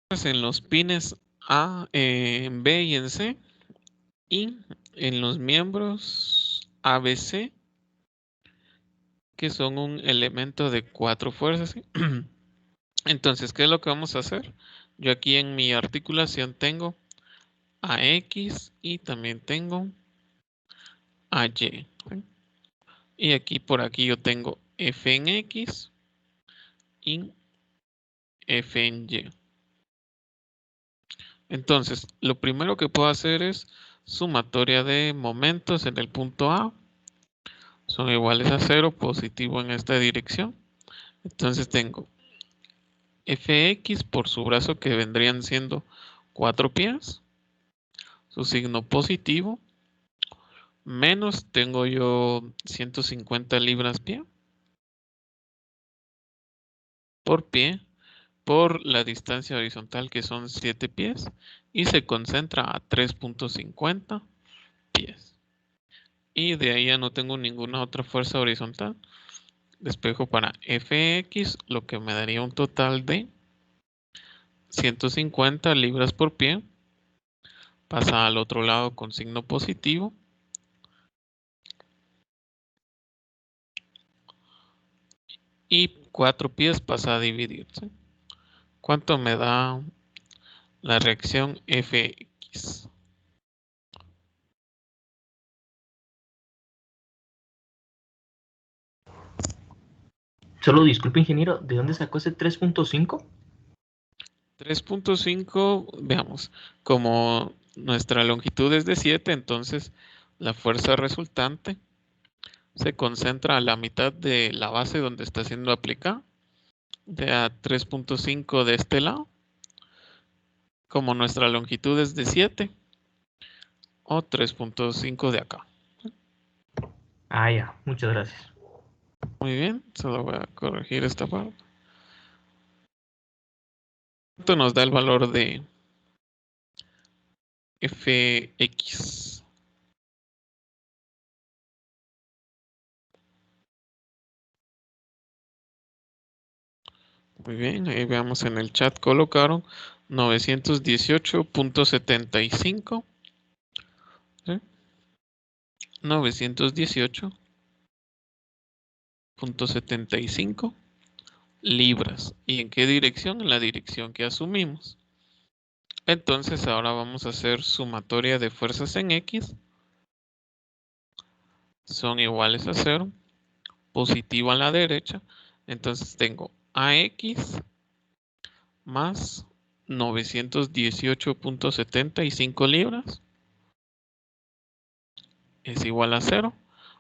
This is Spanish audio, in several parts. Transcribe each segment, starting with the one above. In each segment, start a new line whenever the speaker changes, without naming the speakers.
en los pines A, en B y en C, y en los miembros ABC, que son un elemento de 4 fuerzas. ¿Sí? Entonces, ¿qué es lo que vamos a hacer? Yo aquí en mi articulación tengo AX y también tengo AY. ¿Sí? Y aquí por aquí yo tengo F en X y F en Y. Entonces, lo primero que puedo hacer es sumatoria de momentos en el punto A. Son iguales a 0, positivo en esta dirección. Entonces tengo Fx por su brazo, que vendrían siendo 4 pies, su signo positivo, menos tengo yo 150 libras pie por la distancia horizontal, que son 7 pies, y se concentra a 3.50 pies. Y de ahí ya no tengo ninguna otra fuerza horizontal. Despejo para Fx, lo que me daría un total de 150 libras por pie. Pasa al otro lado con signo positivo. Y 4 pies pasa a dividirse. ¿Cuánto me da la reacción Fx?
Solo disculpe, ingeniero, ¿de dónde sacó ese 3.5?
3.5, veamos, como nuestra longitud es de 7, entonces la fuerza resultante se concentra a la mitad de la base donde está siendo aplicada, de a 3.5 de este lado. Como nuestra longitud es de 7, o 3.5 de acá.
Ah, ya, muchas gracias.
Muy bien, solo voy a corregir esta parte. ¿Cuánto nos da el valor de Fx? Muy bien, ahí veamos en el chat, colocaron 918.75. ¿Sí? 918.75 libras. ¿Y en qué dirección? En la dirección que asumimos. Entonces ahora vamos a hacer sumatoria de fuerzas en X. Son iguales a 0. Positivo a la derecha. Entonces tengo AX más 918.75 libras es igual a 0.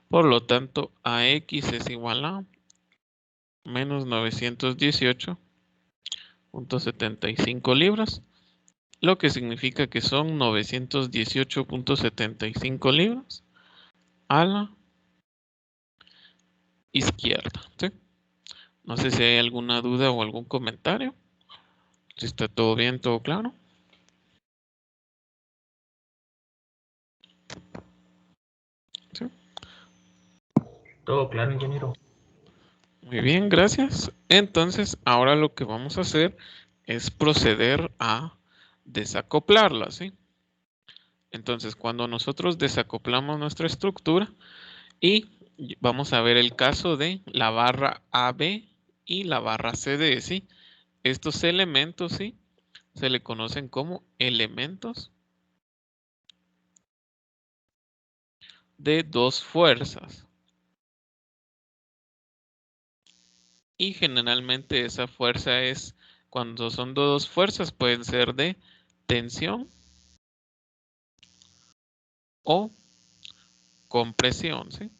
Por lo tanto, AX es igual a menos 918.75 libras, lo que significa que son 918.75 libras a la izquierda. ¿Sí? No sé si hay alguna duda o algún comentario. Si está todo bien, todo claro. ¿Sí?
Todo claro, ingeniero.
Muy bien, gracias. Entonces, ahora lo que vamos a hacer es proceder a desacoplarla, ¿sí? Entonces, cuando nosotros desacoplamos nuestra estructura y vamos a ver el caso de la barra AB y la barra CD, ¿sí? Estos elementos, ¿sí? Se le conocen como elementos de dos fuerzas. Y generalmente esa fuerza es, cuando son dos fuerzas, pueden ser de tensión o compresión, ¿sí?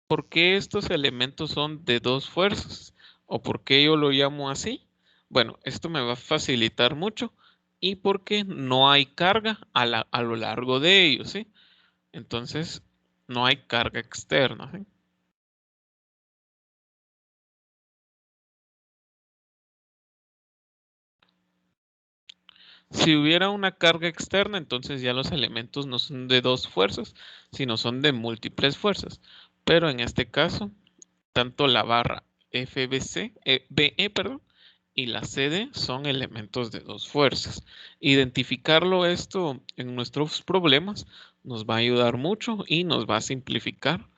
¿Por qué estos elementos son de dos fuerzas? ¿O por qué yo lo llamo así? Bueno, esto me va a facilitar mucho y porque no hay carga a lo largo de ellos, ¿sí? Entonces, no hay carga externa, ¿sí? Si hubiera una carga externa, entonces ya los elementos no son de dos fuerzas, sino son de múltiples fuerzas. Pero en este caso, tanto la barra FBC, BE, perdón, y la CD son elementos de dos fuerzas. Identificarlo esto en nuestros problemas nos va a ayudar mucho y nos va a simplificar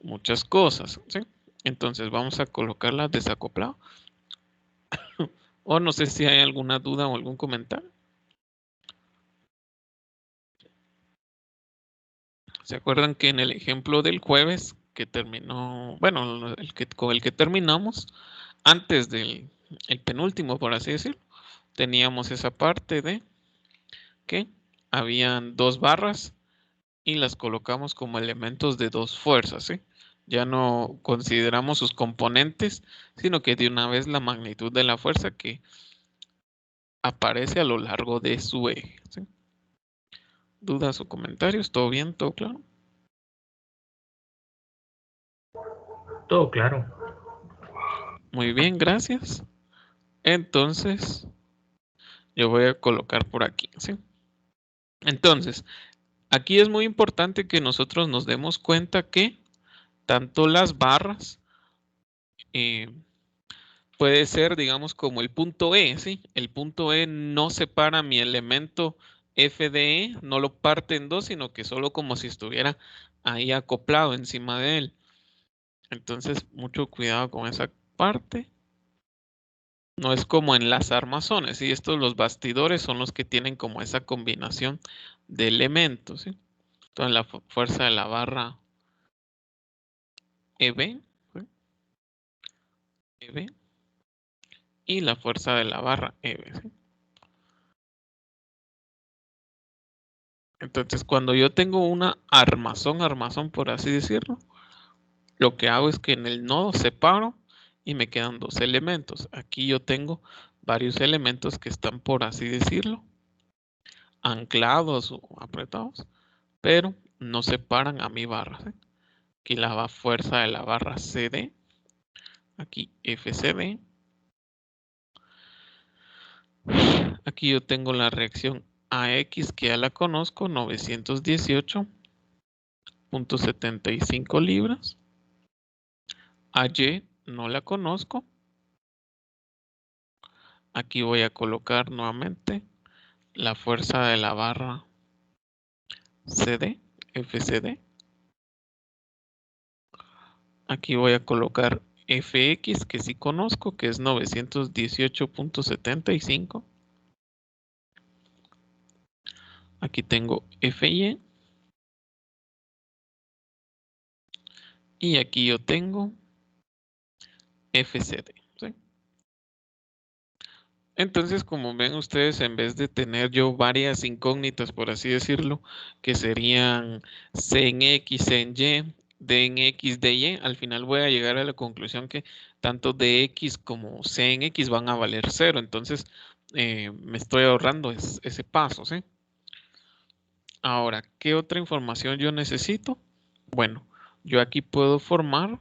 muchas cosas, ¿sí? Entonces vamos a colocarla desacoplado. O no sé si hay alguna duda o algún comentario. ¿Se acuerdan que en el ejemplo del jueves que terminó, bueno, con el que terminamos, antes del el penúltimo, por así decirlo, teníamos esa parte de que habían dos barras y las colocamos como elementos de dos fuerzas, ¿sí? Ya no consideramos sus componentes, sino que de una vez la magnitud de la fuerza que aparece a lo largo de su eje, ¿sí? ¿Dudas o comentarios? ¿Todo bien? ¿Todo claro?
Todo claro.
Muy bien, gracias. Entonces, yo voy a colocar por aquí, ¿sí? Entonces, aquí es muy importante que nosotros nos demos cuenta que tanto las barras eh, puede ser, digamos, como el punto E, ¿sí? El punto E no separa mi elemento F de E, no lo parte en dos, sino que solo como si estuviera ahí acoplado encima de él. Entonces, mucho cuidado con esa parte. No es como en las armazones, ¿sí? Estos, los bastidores, son los que tienen como esa combinación de elementos, ¿sí? Entonces, la fuerza de la barra EB, ¿sí? EB, y la fuerza de la barra EB, ¿sí? Entonces, cuando yo tengo una armazón, por así decirlo, lo que hago es que en el nodo separo y me quedan dos elementos. Aquí yo tengo varios elementos que están, por así decirlo, anclados o apretados, pero no separan a mi barra, ¿sí? Aquí la fuerza de la barra CD, aquí FCD. Aquí yo tengo la reacción AX que ya la conozco, 918.75 libras. AY no la conozco. Aquí voy a colocar nuevamente la fuerza de la barra CD, FCD. Aquí voy a colocar FX, que sí conozco, que es 918.75. Aquí tengo FY. Y aquí yo tengo FCD, ¿sí? Entonces, como ven ustedes, en vez de tener yo varias incógnitas, por así decirlo, que serían C en X, C en Y, D en X, D en Y, al final voy a llegar a la conclusión que tanto DX como C en X van a valer cero. Entonces, me estoy ahorrando ese paso, ¿sí? Ahora, ¿qué otra información yo necesito? Bueno, yo aquí puedo formar,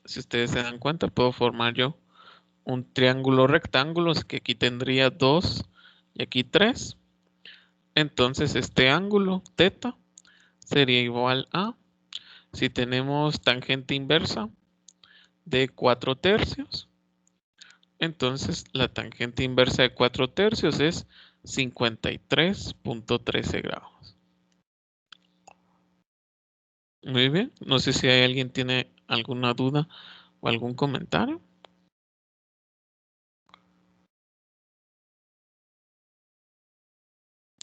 si ustedes se dan cuenta, puedo formar yo un triángulo rectángulo, que aquí tendría 2 y aquí 3. Entonces este ángulo θ sería igual a, si tenemos tangente inversa de 4 tercios, entonces la tangente inversa de 4 tercios es 53.13 grados. Muy bien, no sé si hay alguien tiene alguna duda o algún comentario.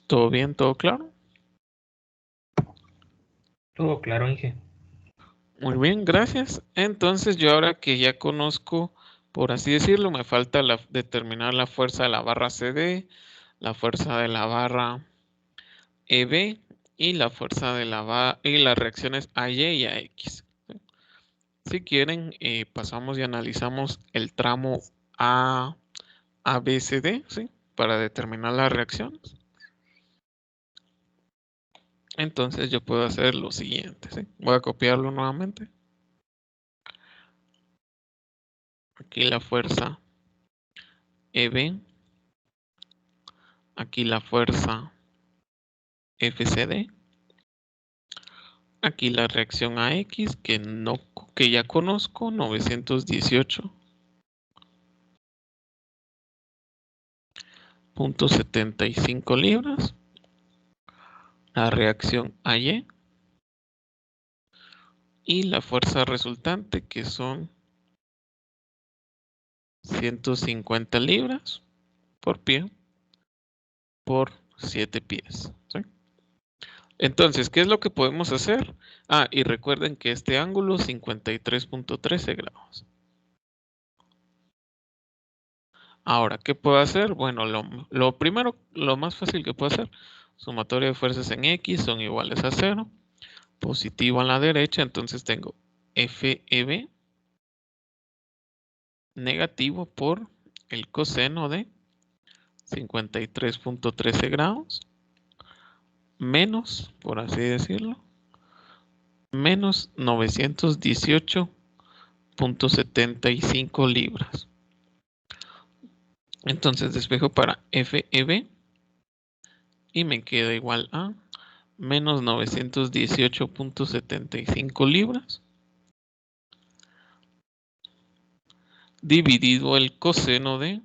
¿Todo bien? ¿Todo claro?
Todo claro, Inge.
Muy bien, gracias. Entonces yo ahora que ya conozco, por así decirlo, me falta determinar la fuerza de la barra CD, la fuerza de la barra EB y la fuerza de la barra y las reacciones a Y y a X. Si quieren, pasamos y analizamos el tramo ABCD, ¿sí? Para determinar las reacciones. Entonces yo puedo hacer lo siguiente, ¿sí? Voy a copiarlo nuevamente. Aquí la fuerza EB, aquí la fuerza FCD, aquí la reacción a X que ya conozco, 918 .75 libras. La reacción AY. Y la fuerza resultante, que son 150 libras por pie por 7 pies. ¿Sí? Entonces, ¿qué es lo que podemos hacer? Y recuerden que este ángulo es 53.13 grados. Ahora, ¿qué puedo hacer? Bueno, lo primero, lo más fácil que puedo hacer, sumatoria de fuerzas en X son iguales a 0. Positivo a la derecha, entonces tengo FEB negativo por el coseno de 53.13 grados menos, por así decirlo, menos 918.75 libras. Entonces despejo para FEB y me queda igual a menos 918.75 libras dividido el coseno de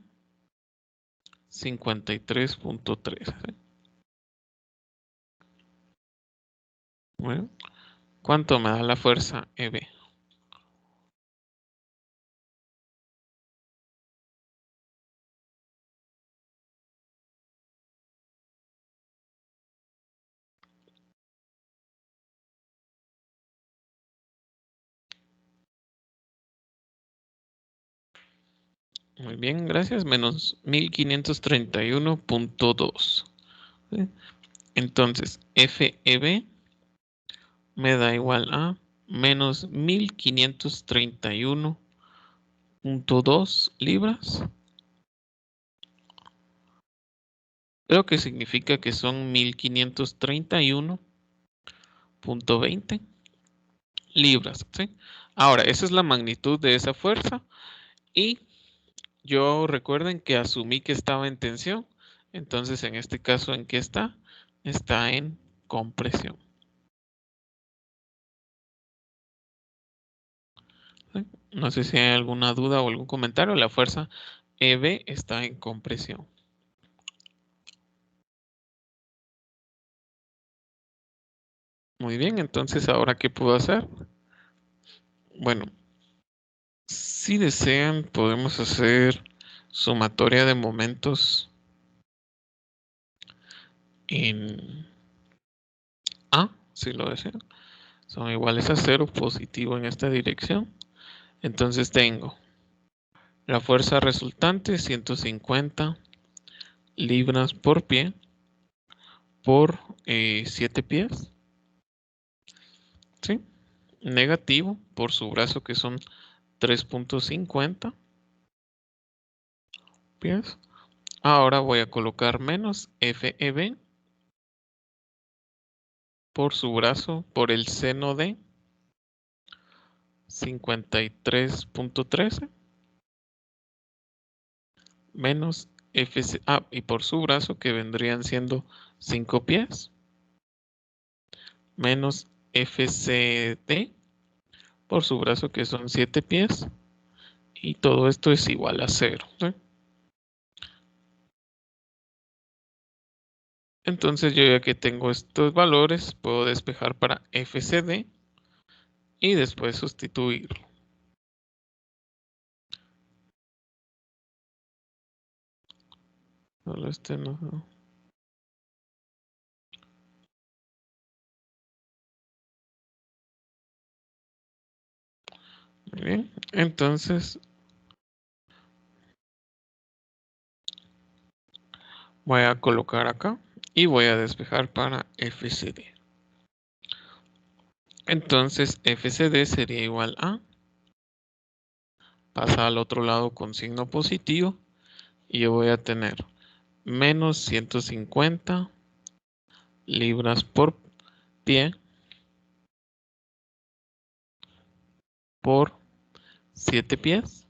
53.13. Bueno, ¿cuánto me da la fuerza EB? Muy bien, gracias. Menos 1531.2. ¿Sí? Entonces, FEB me da igual a menos 1531.2 libras. Lo que significa que son 1531.20 libras. ¿Sí? Ahora, esa es la magnitud de esa fuerza. Y yo recuerden que asumí que estaba en tensión. Entonces, en este caso, ¿en qué está? Está en compresión. ¿Sí? No sé si hay alguna duda o algún comentario. La fuerza EB está en compresión. Muy bien, entonces, ¿ahora qué puedo hacer? Bueno, si desean, podemos hacer sumatoria de momentos en A, si lo desean. Son iguales a 0, positivo en esta dirección. Entonces tengo la fuerza resultante, 150 libras por pie por 7 pies. ¿Sí? Negativo por su brazo, que son 3.50 pies. Ahora voy a colocar menos FEB por su brazo por el seno de 53.13 menos FC, y por su brazo, que vendrían siendo 5 pies, menos FCD por su brazo, que son 7 pies, y todo esto es igual a 0. ¿Sí? Entonces yo, ya que tengo estos valores, puedo despejar para FCD y después sustituirlo. Solo este no. Muy bien, entonces voy a colocar acá y voy a despejar para FCD. Entonces FCD sería igual a, pasa al otro lado con signo positivo, y yo voy a tener menos 150 libras por pie por 7 pies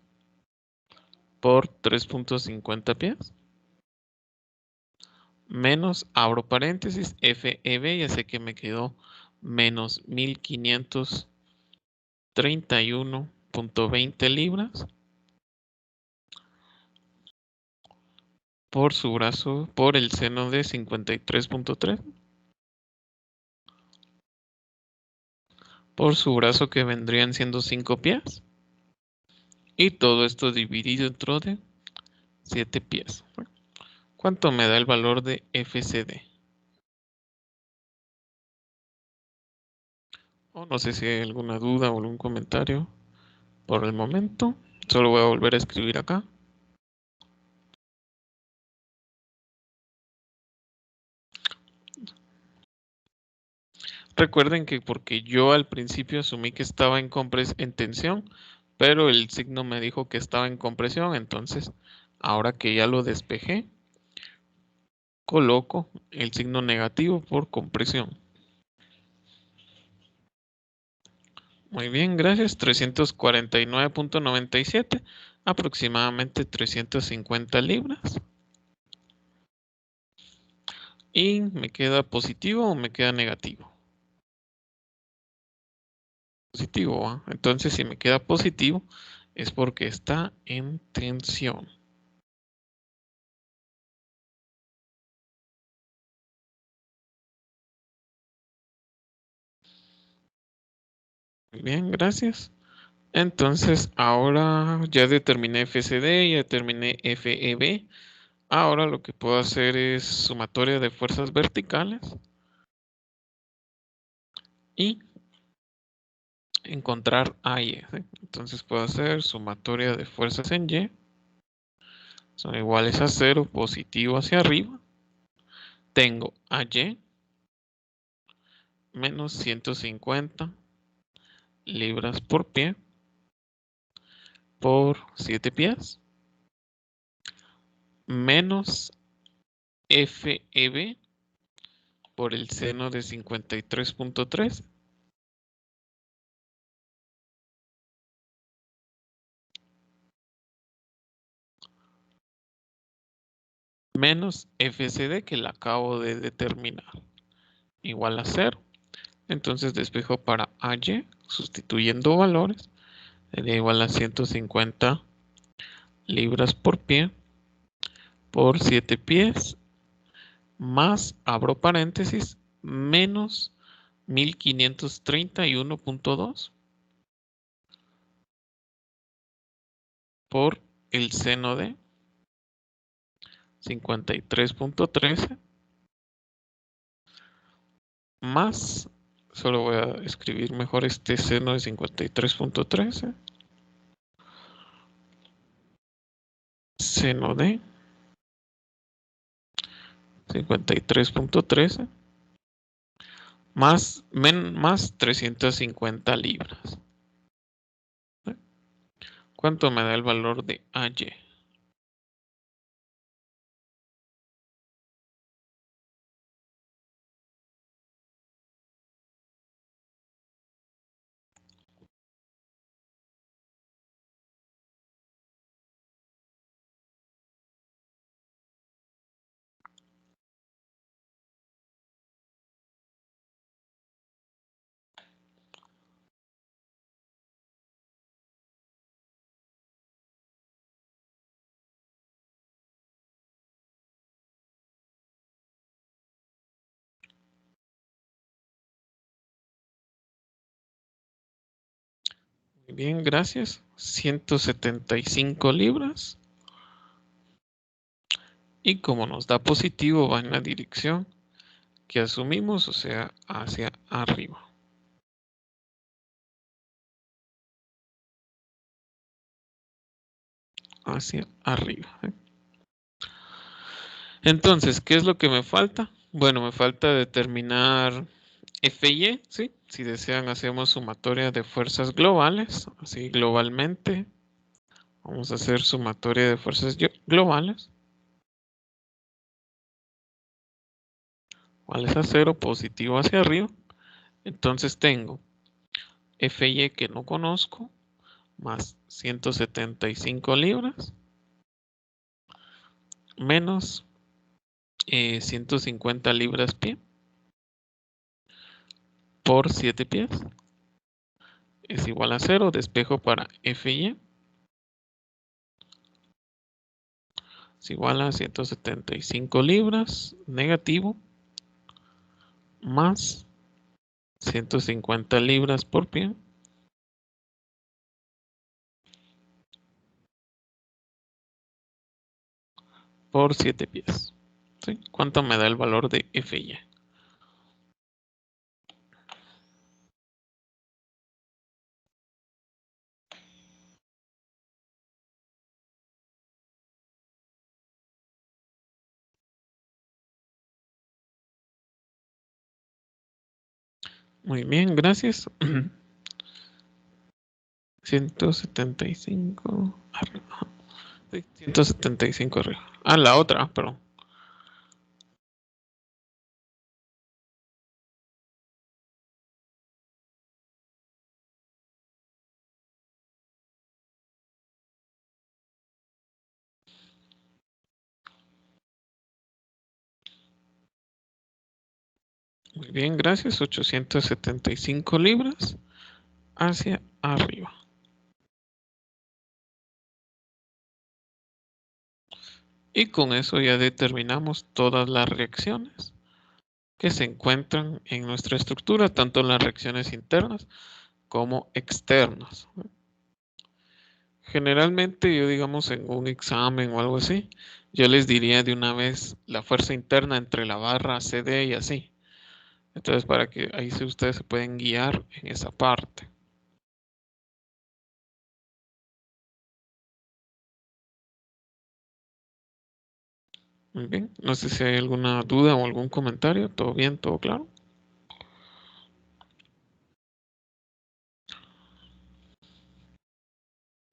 por 3.50 pies menos, abro paréntesis, FEB, ya sé que me quedó menos 1531.20 libras por su brazo, por el seno de 53.3, por su brazo que vendrían siendo 5 pies, y todo esto dividido dentro de 7 pies. ¿Cuánto me da el valor de FCD? O no sé si hay alguna duda o algún comentario por el momento. Solo voy a volver a escribir acá. Recuerden que porque yo al principio asumí que estaba en tensión, pero el signo me dijo que estaba en compresión, entonces ahora que ya lo despejé, coloco el signo negativo por compresión. Muy bien, gracias. 349.97, aproximadamente 350 libras. ¿Y me queda positivo o me queda negativo? Positivo, ¿va? Entonces si me queda positivo es porque está en tensión. Muy bien, gracias. Entonces ahora ya determiné FCD, ya determiné FEB. Ahora lo que puedo hacer es sumatoria de fuerzas verticales y encontrar AY. ¿Sí? Entonces puedo hacer sumatoria de fuerzas en Y. Son iguales a 0, positivo hacia arriba. Tengo AY menos 150 libras por pie por 7 pies menos FEB por el seno de 53.3 menos FCD que la acabo de determinar igual a 0. Entonces despejo para AY sustituyendo valores sería igual a 150 libras por pie por 7 pies más, abro paréntesis, menos 1531.2 por el seno de 53.13 más, solo voy a escribir mejor este seno de 53.13, seno de 53.13 más 350 libras. ¿Cuánto me da el valor de AY? Muy bien, gracias. 175 libras. Y como nos da positivo, va en la dirección que asumimos, o sea, hacia arriba. Hacia arriba. Entonces, ¿qué es lo que me falta? Bueno, me falta determinar FY, ¿sí? Si desean, hacemos sumatoria de fuerzas globales, así globalmente. Vamos a hacer sumatoria de fuerzas globales. Iguales a 0, positivo hacia arriba. Entonces tengo FY que no conozco, más 175 libras, menos 150 libras pie por 7 pies es igual a 0. Despejo para FY. es igual a 175 libras negativo más 150 libras por pie por 7 pies. ¿Sí? ¿Cuánto me da el valor de Fy? Muy bien, gracias. 175 arriba. Sí, 175 arriba. Ah, la otra, perdón. Muy bien, gracias. 875 libras hacia arriba. Y con eso ya determinamos todas las reacciones que se encuentran en nuestra estructura, tanto las reacciones internas como externas. Generalmente yo, digamos, en un examen o algo así, yo les diría de una vez la fuerza interna entre la barra CD y así. Entonces, para que ahí sí ustedes se pueden guiar en esa parte. Muy bien, no sé si hay alguna duda o algún comentario. ¿Todo bien? ¿Todo claro?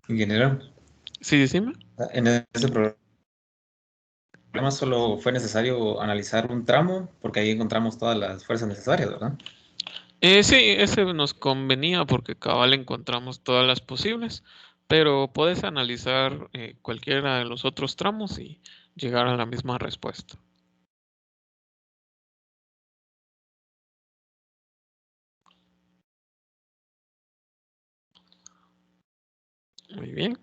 Ingeniero,
Sí, decime.
en ese problema solo fue necesario analizar un tramo porque ahí encontramos todas las fuerzas necesarias, ¿verdad?
Sí, ese nos convenía porque cabal encontramos todas las posibles, pero puedes analizar cualquiera de los otros tramos y llegar a la misma respuesta. Muy bien.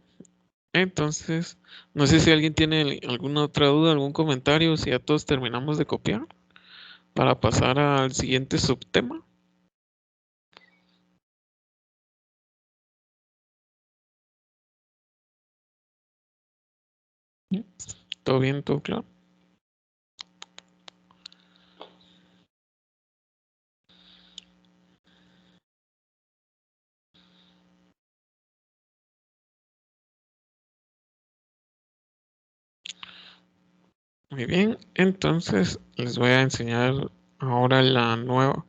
Entonces, no sé si alguien tiene alguna otra duda, algún comentario, si ya todos terminamos de copiar para pasar al siguiente subtema. ¿Todo bien? ¿Todo claro? Muy bien, entonces les voy a enseñar ahora la nueva.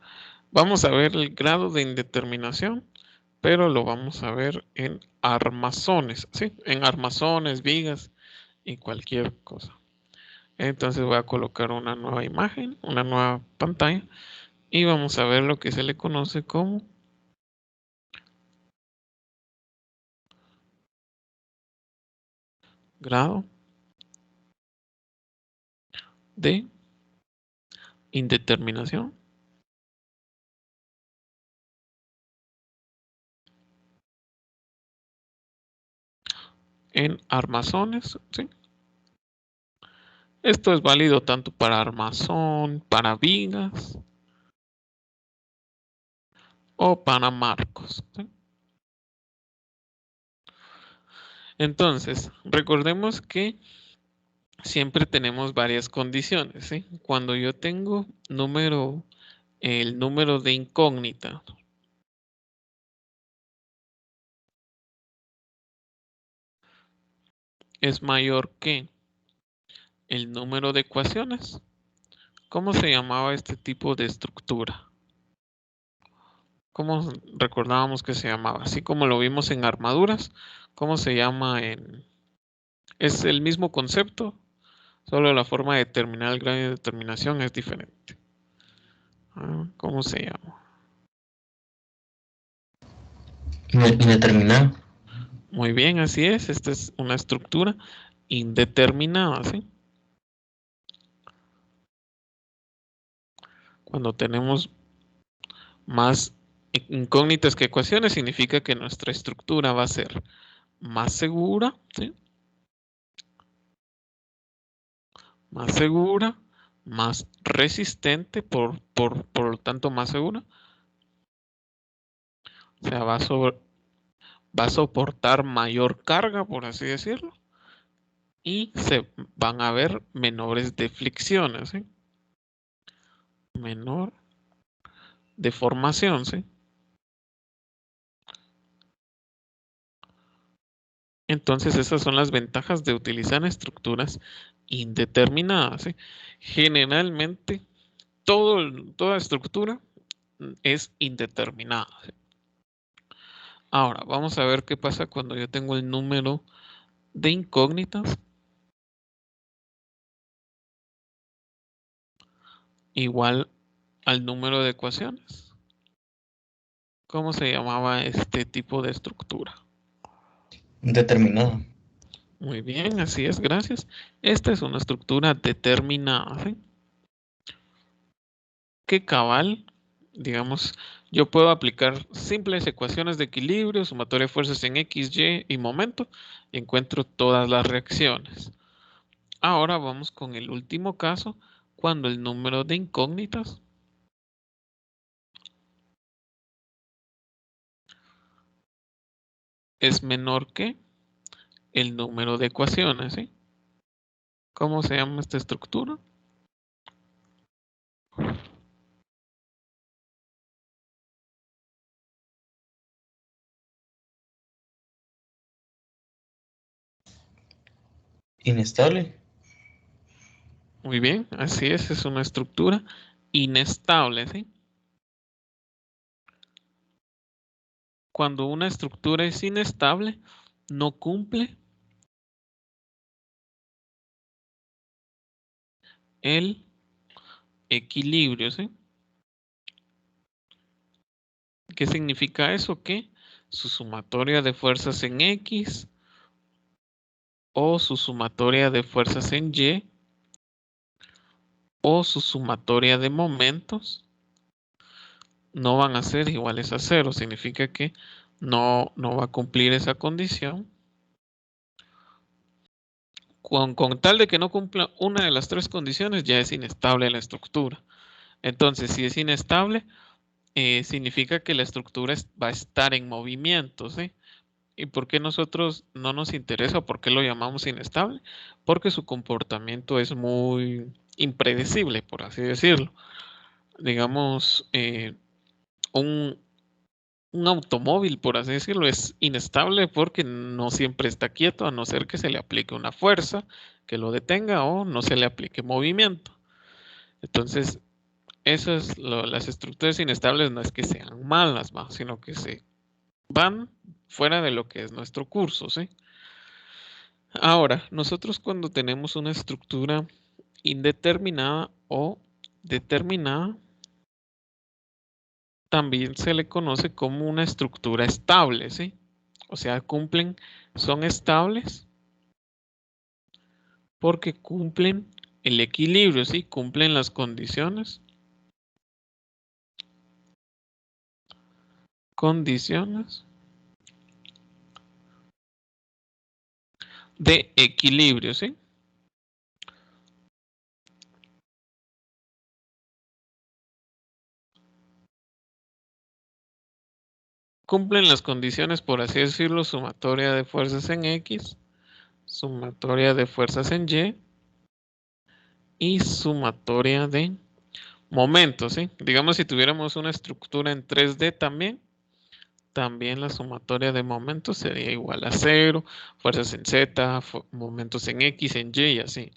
Vamos a ver el grado de indeterminación, pero lo vamos a ver en armazones, ¿sí? En armazones, vigas y cualquier cosa. Entonces voy a colocar una nueva imagen, una nueva pantalla y vamos a ver lo que se le conoce como grado de indeterminación en armazones, ¿sí? Esto es válido tanto para armazón, para vigas o para marcos, ¿sí? Entonces, recordemos que siempre tenemos varias condiciones, ¿sí? Cuando yo tengo el número de incógnita es mayor que el número de ecuaciones, ¿cómo se llamaba este tipo de estructura? ¿Cómo recordábamos que se llamaba? Así como lo vimos en armaduras, ¿cómo se llama en...? Es el mismo concepto, solo la forma de determinar el grado de determinación es diferente. ¿Cómo se llama?
Indeterminado.
Muy bien, así es. Esta es una estructura indeterminada, ¿sí? Cuando tenemos más incógnitas que ecuaciones, significa que nuestra estructura va a ser más segura, ¿sí? más segura, más resistente, por lo tanto más segura. O sea, va a soportar mayor carga, por así decirlo, y se van a ver menores deflexiones, ¿sí? Menor deformación, ¿sí? Entonces esas son las ventajas de utilizar estructuras indeterminadas, ¿sí? Generalmente toda estructura es indeterminada, ¿sí? Ahora vamos a ver qué pasa cuando yo tengo el número de incógnitas igual al número de ecuaciones. ¿Cómo se llamaba este tipo de estructura?
Determinada.
Muy bien, así es, gracias. Esta es una estructura determinada, ¿sí? Que cabal, digamos, yo puedo aplicar simples ecuaciones de equilibrio, sumatoria de fuerzas en X, Y y momento, y encuentro todas las reacciones. Ahora vamos con el último caso, cuando el número de incógnitas es menor que el número de ecuaciones, ¿sí? ¿Cómo se llama esta estructura?
Inestable.
Muy bien, así es una estructura inestable, ¿sí? Cuando una estructura es inestable, no cumple el equilibrio, ¿sí? ¿Qué significa eso? Que su sumatoria de fuerzas en X o su sumatoria de fuerzas en Y o su sumatoria de momentos no van a ser iguales a cero. Significa que no va a cumplir esa condición. Con tal de que no cumpla una de las tres condiciones, ya es inestable la estructura. Entonces, si es inestable, significa que la estructura va a estar en movimiento, ¿sí? ¿Y por qué nosotros no nos interesa? ¿Por qué lo llamamos inestable? Porque su comportamiento es muy impredecible, por así decirlo. Digamos, un, un automóvil, por así decirlo, es inestable porque no siempre está quieto, a no ser que se le aplique una fuerza que lo detenga o no se le aplique movimiento. Entonces, las estructuras inestables no es que sean malas, ¿va? Sino que se van fuera de lo que es nuestro curso, ¿sí? Ahora, nosotros cuando tenemos una estructura indeterminada o determinada, también se le conoce como una estructura estable, ¿sí? O sea, son estables porque cumplen el equilibrio, ¿sí? Cumplen las condiciones de equilibrio, ¿sí? Cumplen las condiciones, por así decirlo, sumatoria de fuerzas en X, sumatoria de fuerzas en y sumatoria de momentos, ¿sí? Digamos, si tuviéramos una estructura en 3D también la sumatoria de momentos sería igual a 0, fuerzas en Z, momentos en X, en Y y así.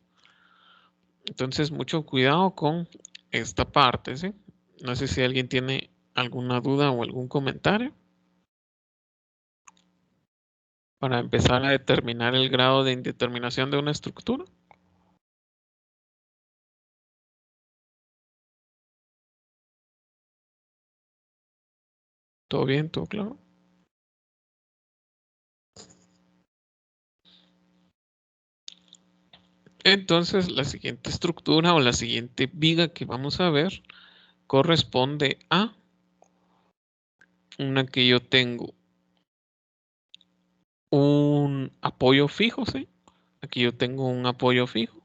Entonces, mucho cuidado con esta parte, ¿sí? No sé si alguien tiene alguna duda o algún comentario para empezar a determinar el grado de indeterminación de una estructura. ¿Todo bien? ¿Todo claro? Entonces, la siguiente estructura o la siguiente viga que vamos a ver corresponde a una que yo tengo un apoyo fijo, ¿sí? Aquí yo tengo un apoyo fijo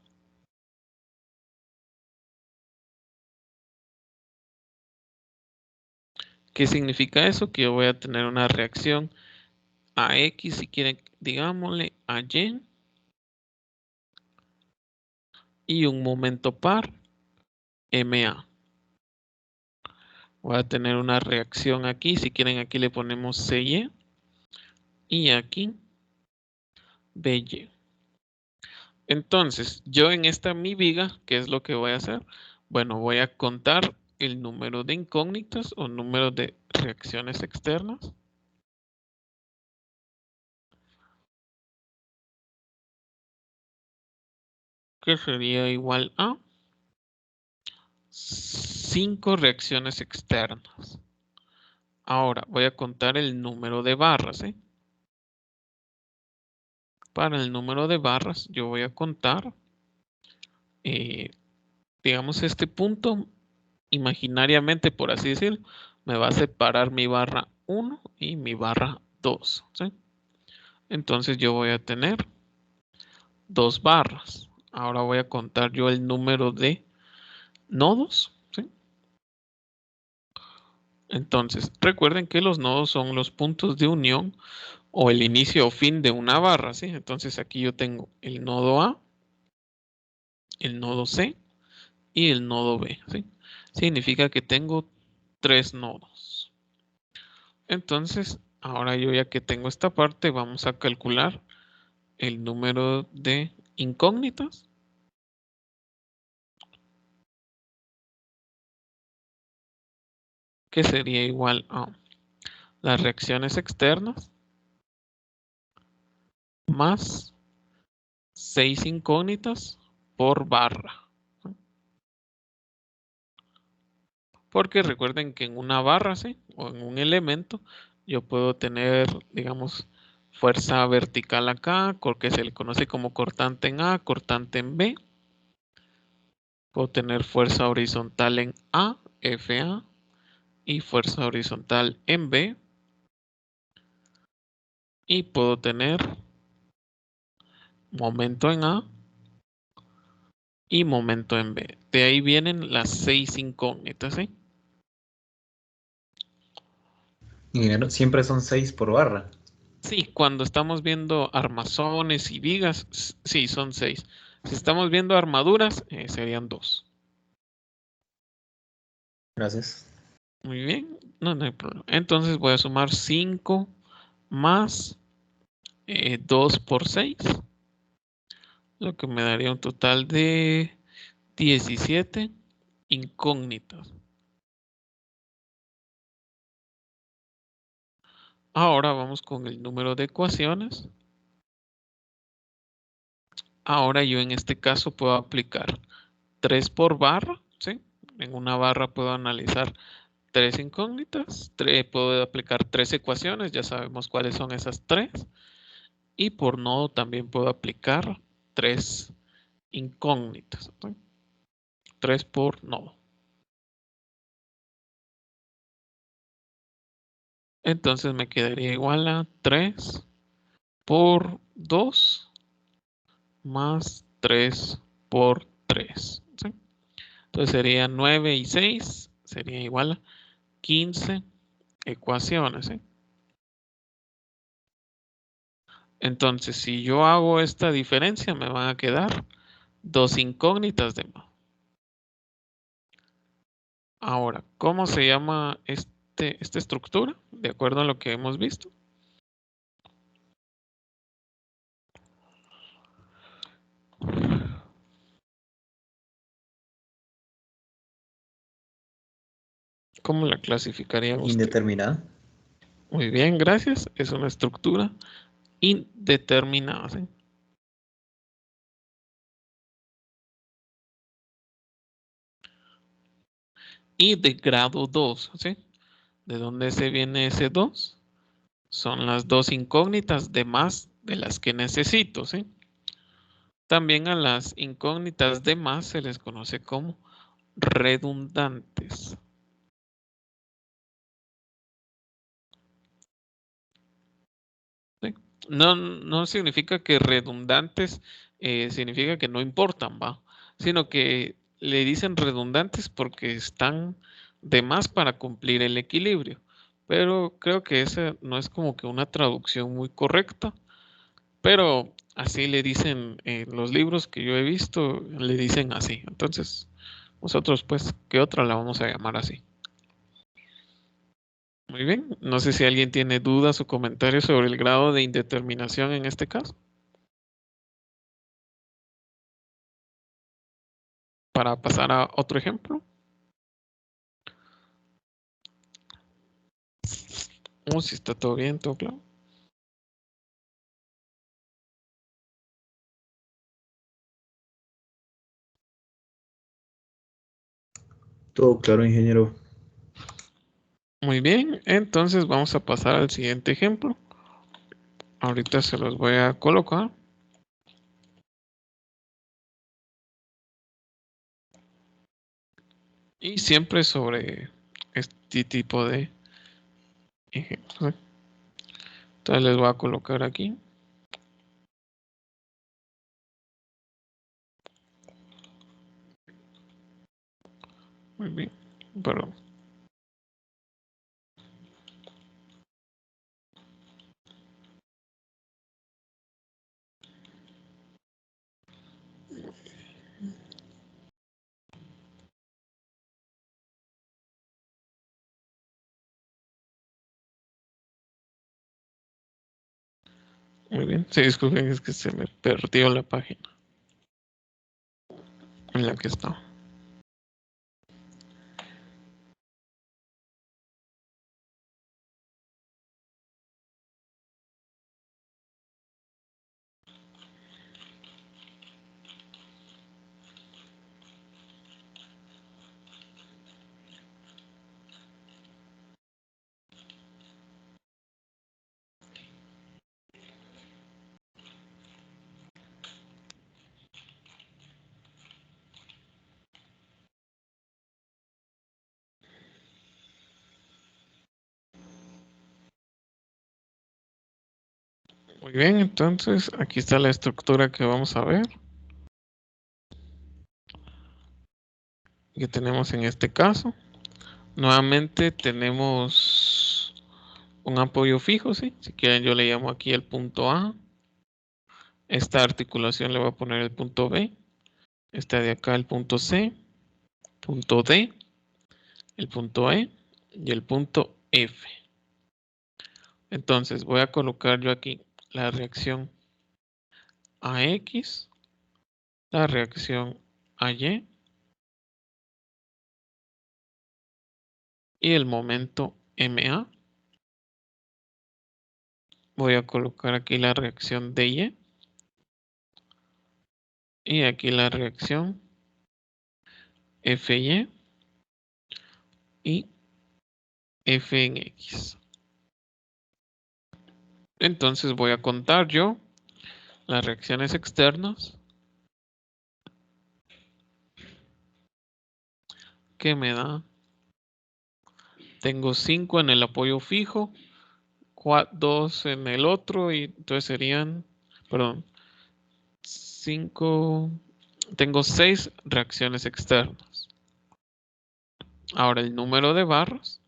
¿Qué significa eso? Que yo voy a tener una reacción a X, si quieren, digámosle a Y, y un momento par, MA. Voy a tener una reacción aquí, si quieren aquí le ponemos CY, y aquí BY. Entonces, yo en esta mi viga, ¿qué es lo que voy a hacer? Bueno, voy a contar el número de incógnitas o número de reacciones externas. Que sería igual a 5 reacciones externas. Ahora voy a contar el número de barras. Para el número de barras yo voy a contar, digamos, este punto imaginariamente, por así decirlo, me va a separar mi barra 1 y mi barra 2. ¿Sí? Entonces yo voy a tener 2 barras. Ahora voy a contar yo el número de nodos. ¿Sí? Entonces, recuerden que los nodos son los puntos de unión o el inicio o fin de una barra. ¿Sí? Entonces aquí yo tengo el nodo A, el nodo C y el nodo B. ¿Sí? Significa que tengo 3 nodos. Entonces, ahora yo ya que tengo esta parte, vamos a calcular el número de incógnitas. Que sería igual a las reacciones externas más 6 incógnitas por barra. Porque recuerden que en una barra, ¿sí? O en un elemento, yo puedo tener, digamos, fuerza vertical acá, que se le conoce como cortante en A, cortante en B. Puedo tener fuerza horizontal en A, FA, y fuerza horizontal en B. Y puedo tener momento en A y momento en B. De ahí vienen las 6 incógnitas, ¿sí?
Ingeniero, siempre son 6 por barra.
Sí, cuando estamos viendo armazones y vigas, sí, son 6. Si estamos viendo armaduras, serían 2.
Gracias.
Muy bien, no, no hay problema. Entonces voy a sumar 5 más 2 por 6, lo que me daría un total de 17 incógnitas. Ahora vamos con el número de ecuaciones. Ahora yo en este caso puedo aplicar 3 por barra, ¿sí? En una barra puedo analizar 3 incógnitas, puedo aplicar 3 ecuaciones, ya sabemos cuáles son esas 3. Y por nodo también puedo aplicar 3 incógnitas, ¿sí? 3 por nodo. Entonces me quedaría igual a 3 por 2 más 3 por 3. ¿Sí? Entonces sería 9 y 6, sería igual a 15 ecuaciones. ¿Sí? Entonces, si yo hago esta diferencia, me van a quedar 2 incógnitas de más. Ahora, ¿cómo se llama esta estructura? De acuerdo a lo que hemos visto. ¿Cómo la clasificarían ustedes?
Indeterminada.
Muy bien, gracias. Es una estructura indeterminada. ¿Sí? Y de grado 2. ¿Sí? ¿De dónde se viene ese 2? Son las 2 incógnitas de más de las que necesito. ¿Sí? También a las incógnitas de más se les conoce como redundantes. ¿Sí? No significa que redundantes significa que no importan, ¿va? Sino que le dicen redundantes porque están de más para cumplir el equilibrio. pero creo que esa no es como que una traducción muy correcta, pero así le dicen en los libros que yo he visto, le dicen así. Entonces, nosotros pues, ¿qué otra la vamos a llamar así? Muy bien, no sé si alguien tiene dudas o comentarios sobre el grado de indeterminación en este caso. Para pasar a otro ejemplo. Si está todo bien, todo claro.
Todo claro, ingeniero.
Muy bien, entonces vamos a pasar al siguiente ejemplo. Ahorita se los voy a colocar. Y siempre sobre este tipo de ejemplos. Entonces les voy a colocar aquí. Muy bien, perdón. Muy bien, sí, disculpen, es que se me perdió la página en la que estaba. Muy bien, entonces aquí está la estructura que vamos a ver. Que tenemos en este caso. Nuevamente tenemos un apoyo fijo, ¿sí? Si quieren yo le llamo aquí el punto A. Esta articulación le voy a poner el punto B. Esta de acá el punto C, punto D, el punto E y el punto F. Entonces voy a colocar yo aquí la reacción AX, la reacción AY y el momento MA. Voy a colocar aquí la reacción DY y aquí la reacción FY y F en X. Entonces voy a contar yo las reacciones externas que me da. Tengo 5 en el apoyo fijo, 2 en el otro y entonces serían, perdón, 5, tengo 6 reacciones externas. Ahora el número de barras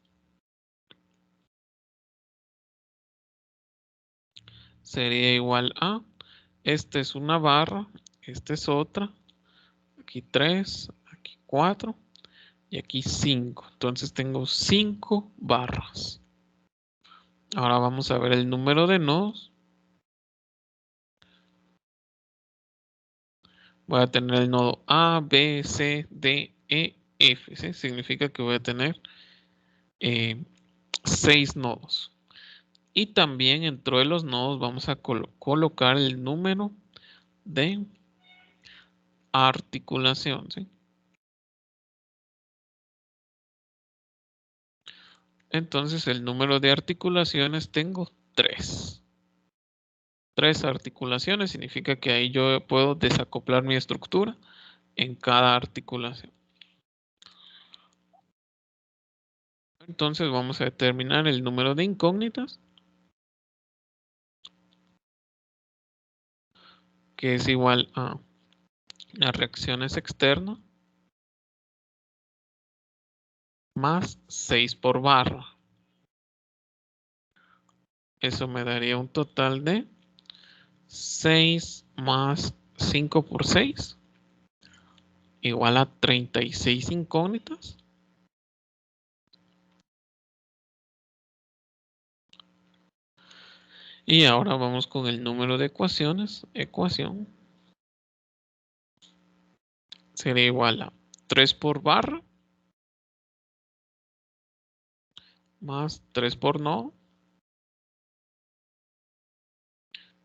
sería igual a, esta es una barra, esta es otra, aquí 3, aquí 4 y aquí 5. Entonces tengo 5 barras. Ahora vamos a ver el número de nodos. Voy a tener el nodo A, B, C, D, E, F. ¿Sí? Significa que voy a tener 6 nodos. Y también dentro de los nodos vamos a colocar el número de articulación. ¿Sí? Entonces el número de articulaciones tengo 3. 3 articulaciones significa que ahí yo puedo desacoplar mi estructura en cada articulación. Entonces vamos a determinar el número de incógnitas, que es igual a las reacciones externas más 6 por barra. Eso me daría un total de 6 más 5 por 6 igual a 36 incógnitas. Y ahora vamos con el número de ecuaciones. Ecuación sería igual a 3 por barra más 3 por nodo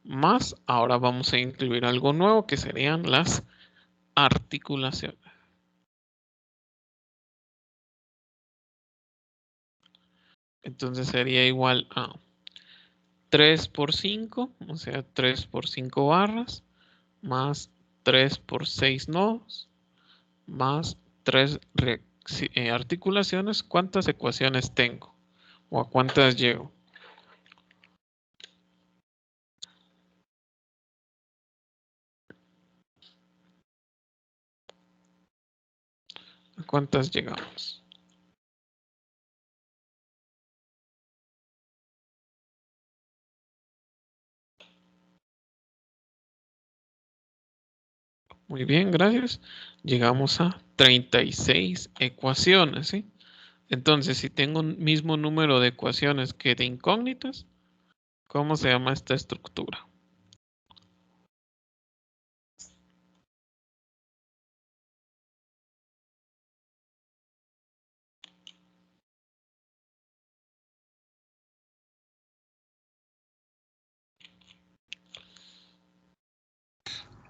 más, ahora vamos a incluir algo nuevo que serían las articulaciones. Entonces sería igual a 3 por 5, o sea, 3 por 5 barras, más 3 por 6 nodos, más 3 articulaciones. ¿Cuántas ecuaciones tengo? ¿O a cuántas llego? ¿A cuántas llegamos? Muy bien, gracias. Llegamos a 36 ecuaciones, ¿sí? Entonces, si tengo un mismo número de ecuaciones que de incógnitas, ¿cómo se llama esta estructura?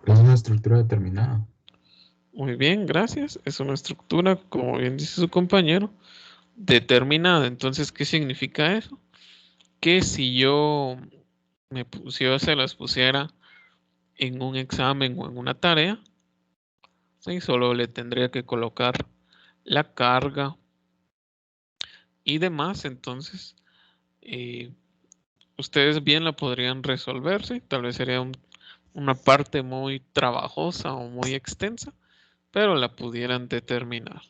Es una estructura determinada.
Muy bien, gracias. Es una estructura, como bien dice su compañero, determinada. Entonces, ¿qué significa eso? Que si yo si yo se las pusiera en un examen o en una tarea, ¿sí? Solo le tendría que colocar la carga y demás. Entonces, eh, ustedes bien la podrían resolver, ¿sí? Tal vez sería una parte muy trabajosa o muy extensa, pero la pudieran determinar.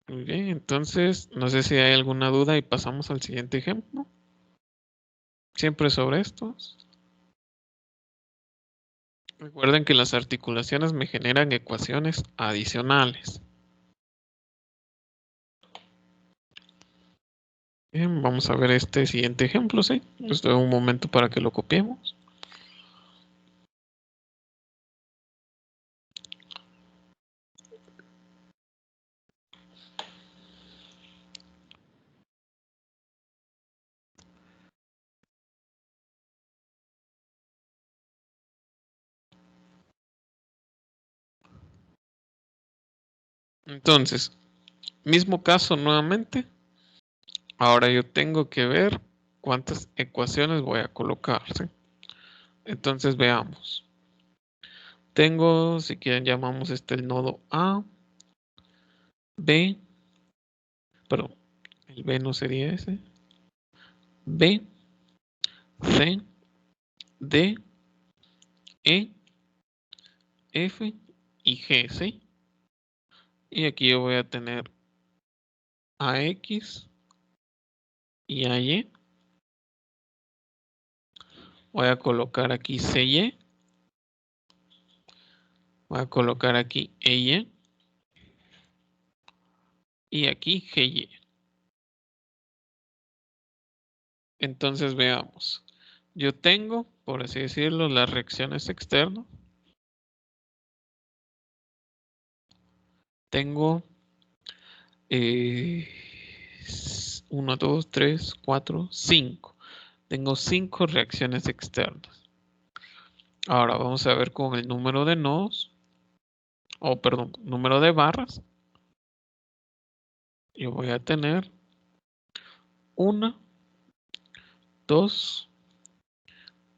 Muy bien, entonces no sé si hay alguna duda y pasamos al siguiente ejemplo. Siempre sobre estos. Recuerden que las articulaciones me generan ecuaciones adicionales. Bien, vamos a ver este siguiente ejemplo, ¿sí? Les doy un momento para que lo copiemos. Entonces, mismo caso nuevamente. Ahora yo tengo que ver cuántas ecuaciones voy a colocar, ¿sí? Entonces veamos. Tengo, si quieren llamamos este el nodo A, B, perdón, el B no sería ese, B, C, D, E, F y G, ¿sí? Y aquí yo voy a tener AX y AY. Voy a colocar aquí CY. Voy a colocar aquí EY. Y aquí GY. Entonces veamos. Yo tengo, por así decirlo, las reacciones externas. Tengo 1, 2, 3, 4, 5. Tengo 5 reacciones externas. Ahora vamos a ver con el número de nodos, o perdón, número de barras. Yo voy a tener 1, 2,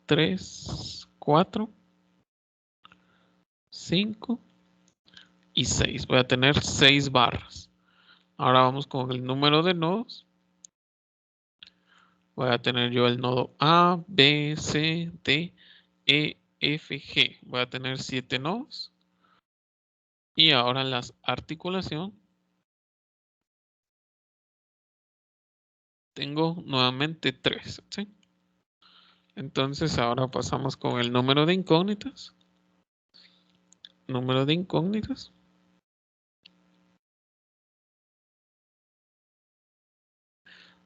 3, 4, 5 y 6. Voy a tener 6 barras. Ahora vamos con el número de nodos. Voy a tener yo el nodo A, B, C, D, E, F, G. Voy a tener 7 nodos. Y ahora las articulación. Tengo nuevamente 3, ¿sí? Entonces ahora pasamos con el número de incógnitas. Número de incógnitas.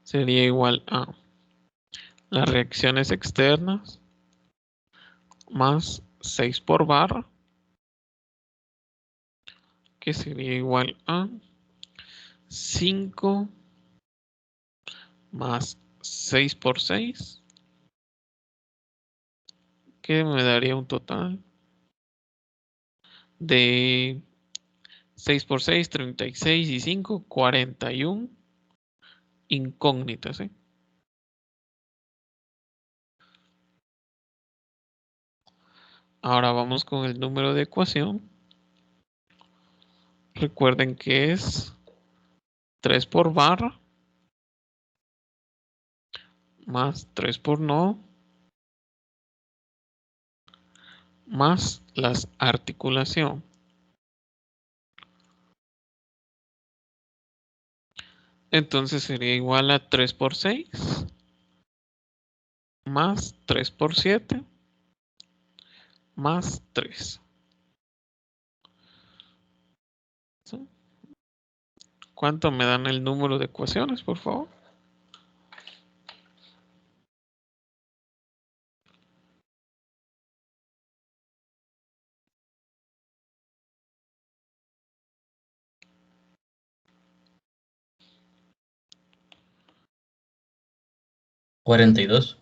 Sería igual a las reacciones externas más 6 por barra, que sería igual a 5 más 6 por 6, que me daría un total de 6 por 6, 36 y 5, 41 incógnitas, ¿sí? Ahora vamos con el número de ecuación. Recuerden que es 3 por barra más 3 por nodo más las articulación. Entonces sería igual a 3 por 6 más 3 por 7 más 3. ¿Sí? ¿Cuánto me dan el número de ecuaciones, por favor?
¿42?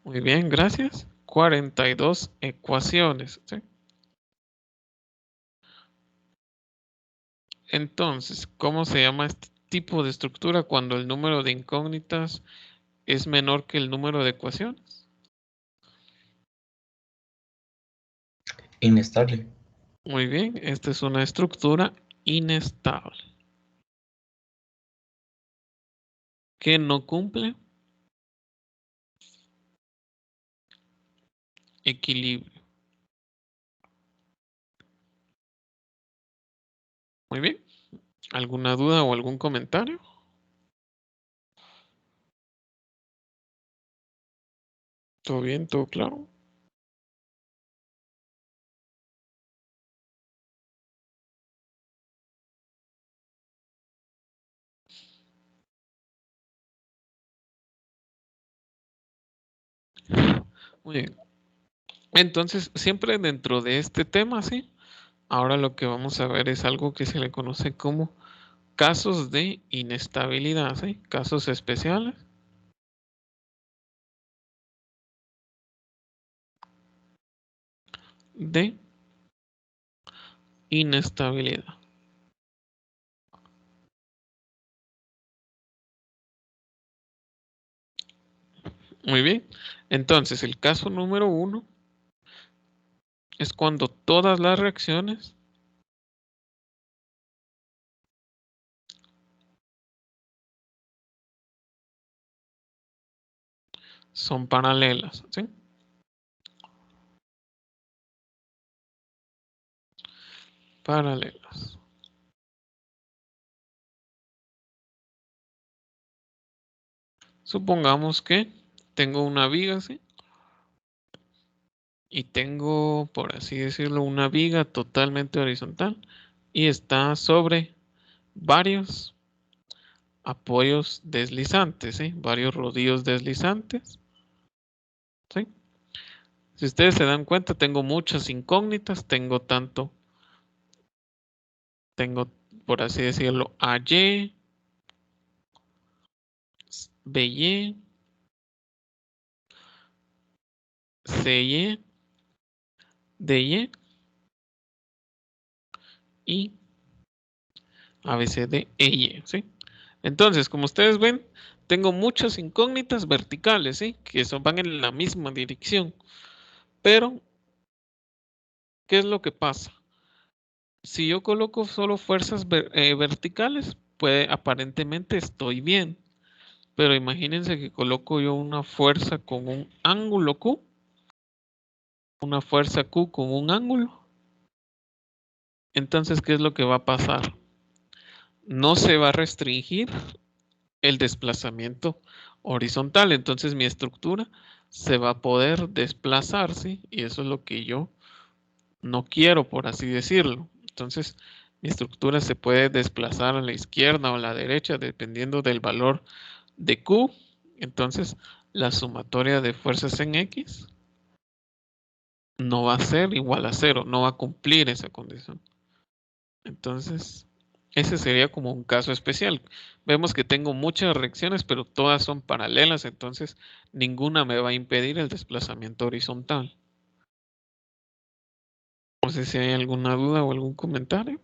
Muy bien, gracias. 42 ecuaciones, ¿sí? Entonces, ¿cómo se llama este tipo de estructura cuando el número de incógnitas es menor que el número de ecuaciones?
Inestable.
Muy bien, esta es una estructura inestable que no cumple equilibrio. Muy bien. ¿Alguna duda o algún comentario? ¿Todo bien? ¿Todo claro? Muy bien. Entonces, siempre dentro de este tema, ¿sí? Ahora lo que vamos a ver es algo que se le conoce como casos de inestabilidad, ¿sí? Casos especiales de inestabilidad. Muy bien. Entonces, el caso número 1 es cuando todas las reacciones son paralelas, ¿sí? Paralelas. Supongamos que tengo una viga, ¿sí? Y tengo, por así decirlo, una viga totalmente horizontal y está sobre varios apoyos deslizantes, ¿sí? Varios rodillos deslizantes, ¿sí? Si ustedes se dan cuenta, tengo muchas incógnitas, tengo, por así decirlo, AY, BY, CY, DY y ABCD, EY, ¿sí? Entonces, como ustedes ven, tengo muchas incógnitas verticales, ¿sí? Que van en la misma dirección. Pero, ¿qué es lo que pasa? Si yo coloco solo fuerzas verticales, pues aparentemente estoy bien. Pero imagínense que coloco yo una fuerza con un ángulo Q, una fuerza Q con un ángulo. Entonces, ¿qué es lo que va a pasar? No se va a restringir el desplazamiento horizontal. Entonces mi estructura se va a poder desplazar, ¿sí? Y eso es lo que yo no quiero, por así decirlo. Entonces mi estructura se puede desplazar a la izquierda o a la derecha dependiendo del valor de Q. Entonces la sumatoria de fuerzas en X no va a ser igual a 0, no va a cumplir esa condición. Entonces, ese sería como un caso especial. Vemos que tengo muchas reacciones, pero todas son paralelas, entonces ninguna me va a impedir el desplazamiento horizontal. No sé si hay alguna duda o algún comentario,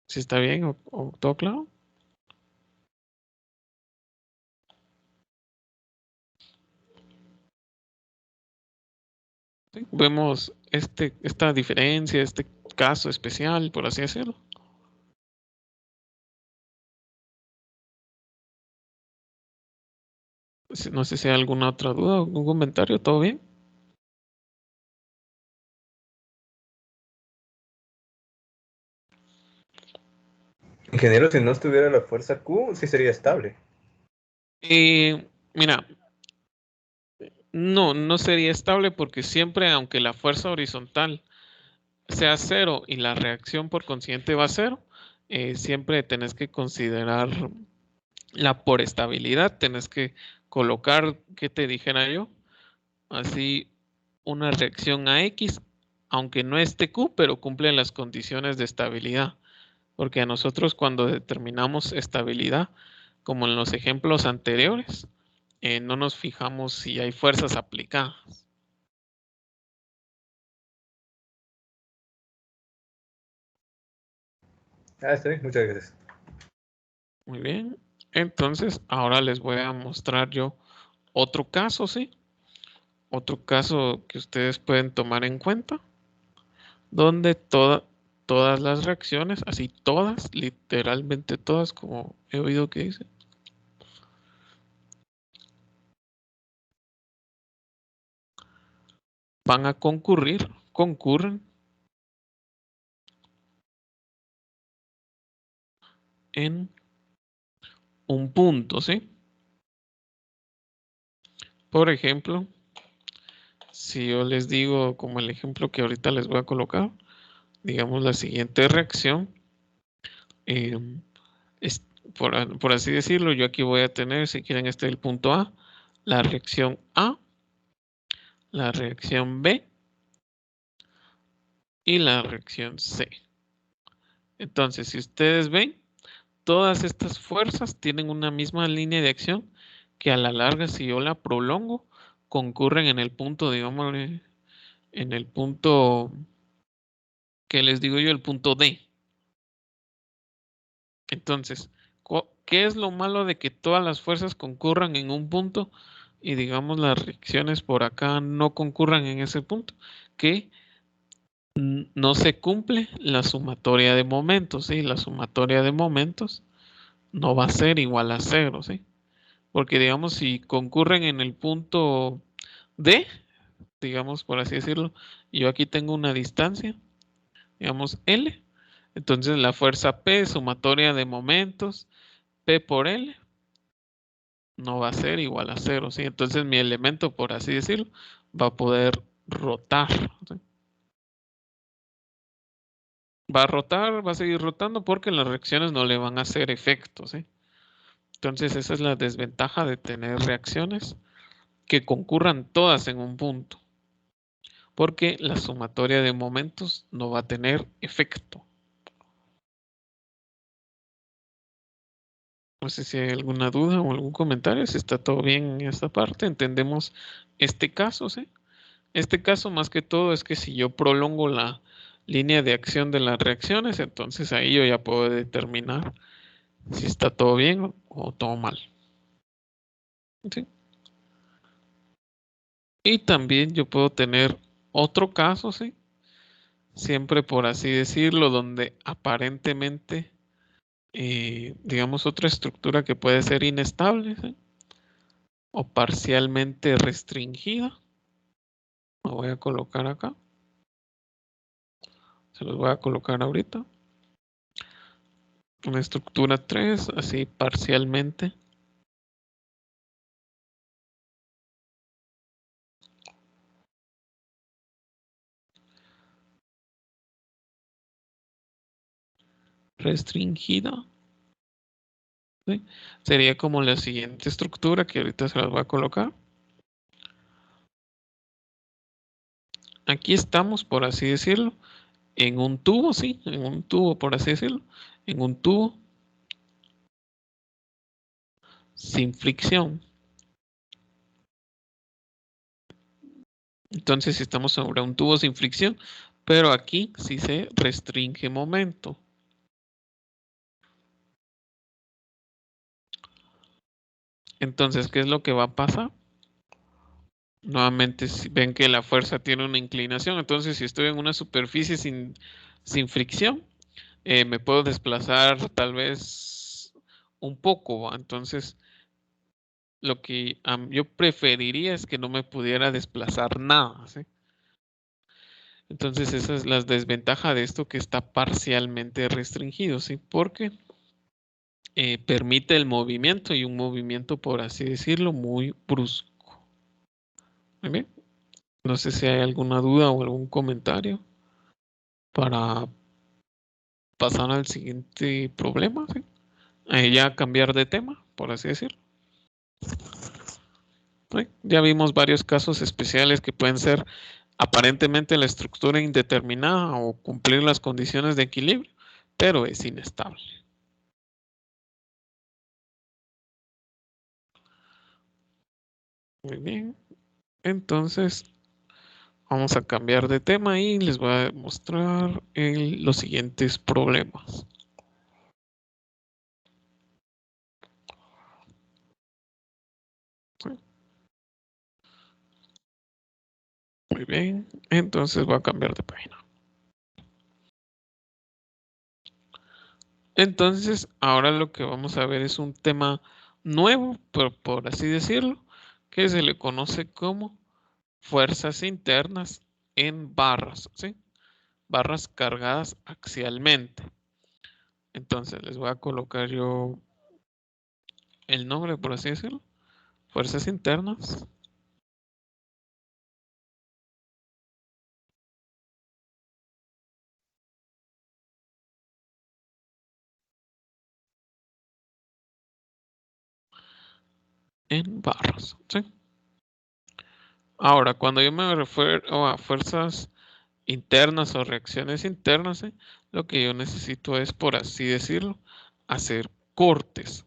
si está bien o todo claro. ¿Sí? Vemos esta diferencia, este caso especial, por así decirlo. No sé si hay alguna otra duda o algún comentario, ¿todo bien?
Ingeniero, si no estuviera la fuerza Q, sí sería estable.
Mira, no sería estable porque siempre, aunque la fuerza horizontal sea cero y la reacción por consiguiente va a cero, siempre tenés que considerar la por estabilidad, tenés que colocar, ¿qué te dijera yo? Así una reacción a X, aunque no esté Q, pero cumple las condiciones de estabilidad. Porque a nosotros cuando determinamos estabilidad, como en los ejemplos anteriores, no nos fijamos si hay fuerzas aplicadas.
Está bien, muchas gracias.
Muy bien. Entonces, ahora les voy a mostrar yo otro caso, ¿sí? Otro caso que ustedes pueden tomar en cuenta, donde todas las reacciones, así todas, literalmente todas, como he oído que dice, van a concurren en un punto, ¿sí? Por ejemplo, si yo les digo, como el ejemplo que ahorita les voy a colocar, digamos la siguiente reacción, eh, es, por así decirlo, yo aquí voy a tener, si quieren, este es el punto A, la reacción A, la reacción B y la reacción C. Entonces, si ustedes ven, todas estas fuerzas tienen una misma línea de acción que a la larga, si yo la prolongo, concurren en el punto, digámosle, en el punto que les digo yo, el punto D. Entonces, ¿qué es lo malo de que todas las fuerzas concurran en un punto y digamos las reacciones por acá no concurran en ese punto? Que no se cumple la sumatoria de momentos, ¿sí? La sumatoria de momentos no va a ser igual a cero, ¿sí? Porque digamos si concurren en el punto D, digamos por así decirlo, yo aquí tengo una distancia, digamos L, entonces la fuerza P, sumatoria de momentos, P por L, no va a ser igual a cero, ¿sí? Entonces mi elemento, por así decirlo, va a poder rotar, ¿sí? Va a rotar, va a seguir rotando porque las reacciones no le van a hacer efecto, ¿sí? Entonces esa es la desventaja de tener reacciones que concurran todas en un punto, porque la sumatoria de momentos no va a tener efecto. No sé si hay alguna duda o algún comentario, si está todo bien en esta parte, entendemos este caso, ¿sí? Este caso más que todo es que si yo prolongo la línea de acción de las reacciones, entonces ahí yo ya puedo determinar si está todo bien o todo mal. ¿Sí? Y también yo puedo tener otro caso, ¿sí? Siempre por así decirlo, donde aparentemente, digamos, otra estructura que puede ser inestable, ¿sí? O parcialmente restringida. Lo voy a colocar acá. Se los voy a colocar ahorita. una estructura 3, así parcialmente. Restringida. ¿Sí? Sería como la siguiente estructura que ahorita se las voy a colocar. Aquí estamos, por así decirlo, en un tubo, sí, en un tubo, por así decirlo, en un tubo sin fricción. Entonces, si estamos sobre un tubo sin fricción, pero aquí sí se restringe momento. Entonces, ¿qué es lo que va a pasar? Nuevamente, si ven que la fuerza tiene una inclinación. Entonces, si estoy en una superficie sin fricción, me puedo desplazar tal vez un poco, ¿va? Entonces, lo que yo preferiría es que no me pudiera desplazar nada, ¿sí? Entonces, esa es la desventaja de esto, que está parcialmente restringido, ¿sí? Porque permite el movimiento, y un movimiento, por así decirlo, muy brusco. Muy bien. No sé si hay alguna duda o algún comentario para pasar al siguiente problema, ¿sí? Ya cambiar de tema, por así decirlo. ¿Sí? Ya vimos varios casos especiales que pueden ser aparentemente la estructura indeterminada o cumplir las condiciones de equilibrio, pero es inestable. Muy bien. Entonces, vamos a cambiar de tema y les voy a mostrar los siguientes problemas. ¿Sí? Muy bien. Entonces voy a cambiar de página. Entonces, ahora lo que vamos a ver es un tema nuevo, por así decirlo, que se le conoce como fuerzas internas en barras, ¿sí? Barras cargadas axialmente. Entonces, les voy a colocar yo el nombre, por así decirlo. Fuerzas internas en barras, ¿sí? Ahora, cuando yo me refiero a fuerzas internas o reacciones internas, ¿sí? Lo que yo necesito es, por así decirlo, hacer cortes.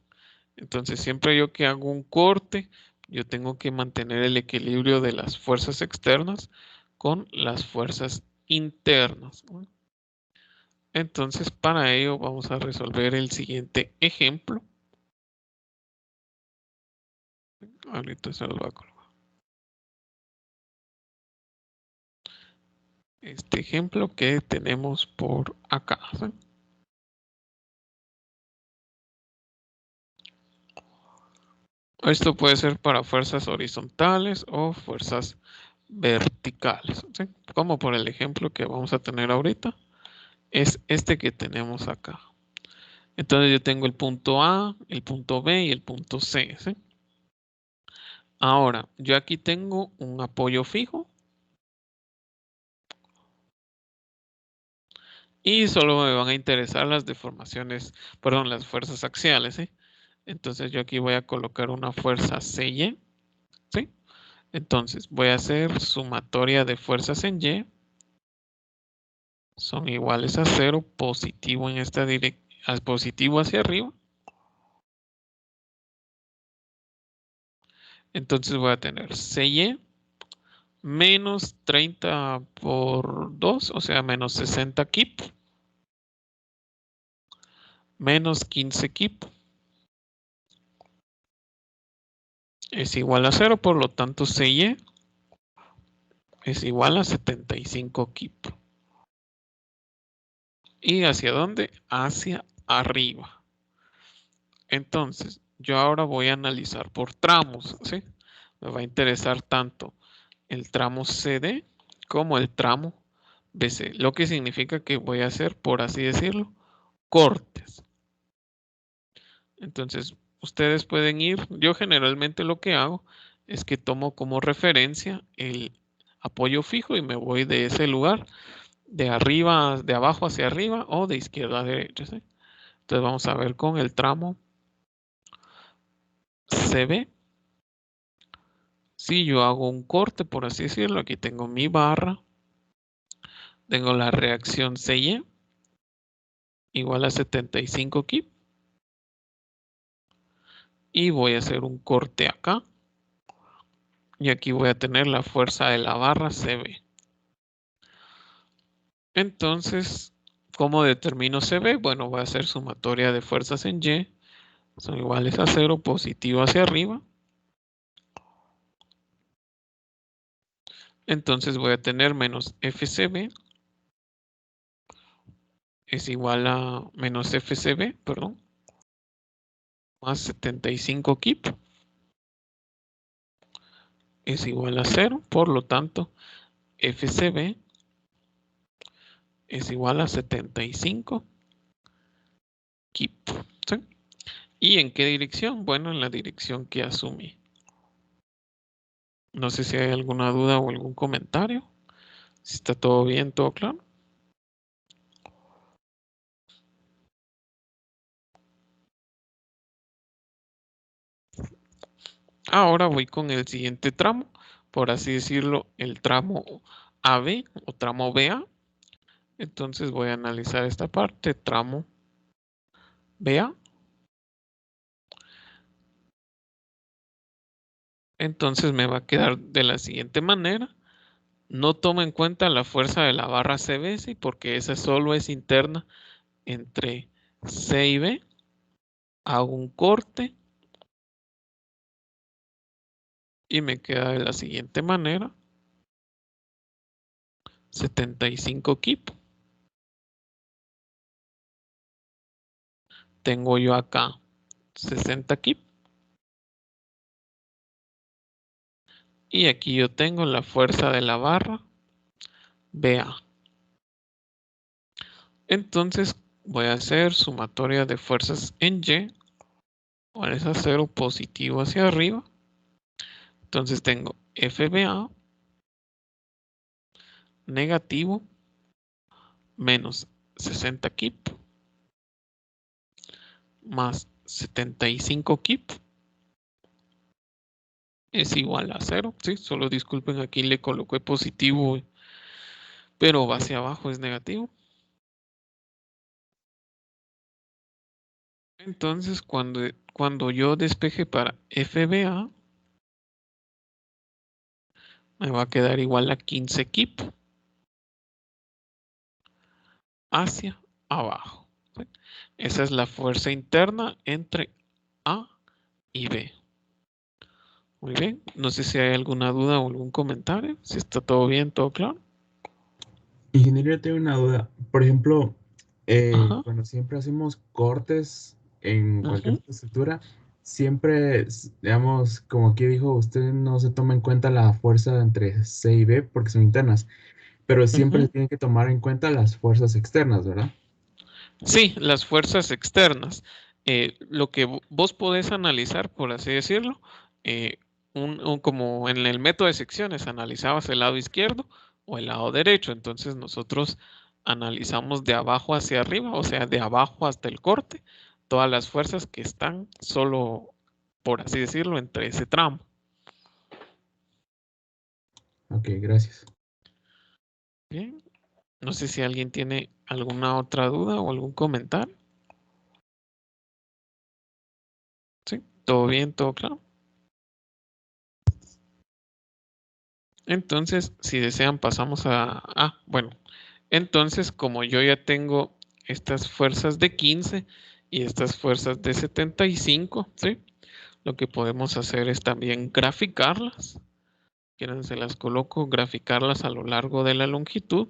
Entonces, siempre yo que hago un corte, yo tengo que mantener el equilibrio de las fuerzas externas con las fuerzas internas, ¿no? Entonces, para ello vamos a resolver el siguiente ejemplo. Ahorita se los voy a colocar. Este ejemplo que tenemos por acá, ¿sí? Esto puede ser para fuerzas horizontales o fuerzas verticales, ¿sí? Como por el ejemplo que vamos a tener ahorita, es este que tenemos acá. Entonces yo tengo el punto A, el punto B y el punto C, ¿sí? Ahora, yo aquí tengo un apoyo fijo y solo me van a interesar las deformaciones, perdón, las fuerzas axiales, ¿sí? Entonces yo aquí voy a colocar una fuerza CY, ¿sí? Entonces voy a hacer sumatoria de fuerzas en Y, son iguales a 0, positivo en esta dirección, positivo hacia arriba. Entonces voy a tener CY menos 30 por 2, o sea, menos 60 kip, menos 15 kip, es igual a 0, por lo tanto CY es igual a 75 kip. ¿Y hacia dónde? Hacia arriba. Entonces, yo ahora voy a analizar por tramos, ¿sí? Me va a interesar tanto el tramo CD como el tramo BC, lo que significa que voy a hacer, por así decirlo, cortes. Entonces, ustedes pueden ir, yo generalmente lo que hago es que tomo como referencia el apoyo fijo y me voy de ese lugar, de arriba, de abajo hacia arriba o de izquierda a derecha, ¿sí? Entonces vamos a ver con el tramo CB. Si yo hago un corte, por así decirlo, aquí tengo mi barra, tengo la reacción CY igual a 75 kip y voy a hacer un corte acá y aquí voy a tener la fuerza de la barra CB. Entonces, ¿cómo determino CB? Bueno, voy a hacer sumatoria de fuerzas en Y, son iguales a 0, positivo hacia arriba. Entonces voy a tener menos FCB es igual a menos FCB, perdón, más 75 kip es igual a 0, por lo tanto, FCB es igual a 75 kip. ¿Sí? ¿Y en qué dirección? Bueno, en la dirección que asumí. No sé si hay alguna duda o algún comentario. Si está todo bien, todo claro. Ahora voy con el siguiente tramo, por así decirlo, el tramo AB o tramo BA. Entonces voy a analizar esta parte, tramo BA. Entonces me va a quedar de la siguiente manera. No tomo en cuenta la fuerza de la barra CB, porque esa solo es interna entre C y B. Hago un corte y me queda de la siguiente manera. 75 kip. Tengo yo acá 60 kip. Y aquí yo tengo la fuerza de la barra BA. Entonces voy a hacer sumatoria de fuerzas en Y. Igual a 0, positivo hacia arriba. Entonces tengo FBA negativo menos 60 kip más 75 kip es igual a 0. Sí, solo disculpen, aquí le coloqué positivo, pero hacia abajo es negativo. Entonces, cuando yo despeje para FBA, me va a quedar igual a 15 kip hacia abajo. ¿Sí? Esa es la fuerza interna entre A y B. Muy bien, no sé si hay alguna duda o algún comentario, si está todo bien, todo claro.
Ingeniero, yo tengo una duda. Por ejemplo,
Ajá.
cuando siempre hacemos cortes en cualquier
Ujú.
estructura, siempre, digamos, como aquí dijo, usted no se toma en cuenta la fuerza entre C y B porque son internas, pero siempre se
Ujú.
tienen que tomar en cuenta las fuerzas externas, ¿verdad?
Sí, las fuerzas externas. Lo que vos podés analizar, por así decirlo, eh, como en el método de secciones, analizabas el lado izquierdo o el lado derecho. Entonces nosotros analizamos de abajo hacia arriba, o sea, de abajo hasta el corte, todas las fuerzas que están solo, por así decirlo, entre ese tramo.
Ok, gracias.
Bien. No sé si alguien tiene alguna otra duda o algún comentario. Sí, todo bien, todo claro. Entonces, si desean, pasamos a... bueno. Entonces, como yo ya tengo estas fuerzas de 15 y estas fuerzas de 75, ¿sí? Lo que podemos hacer es también graficarlas. Quieren, se las coloco, graficarlas a lo largo de la longitud.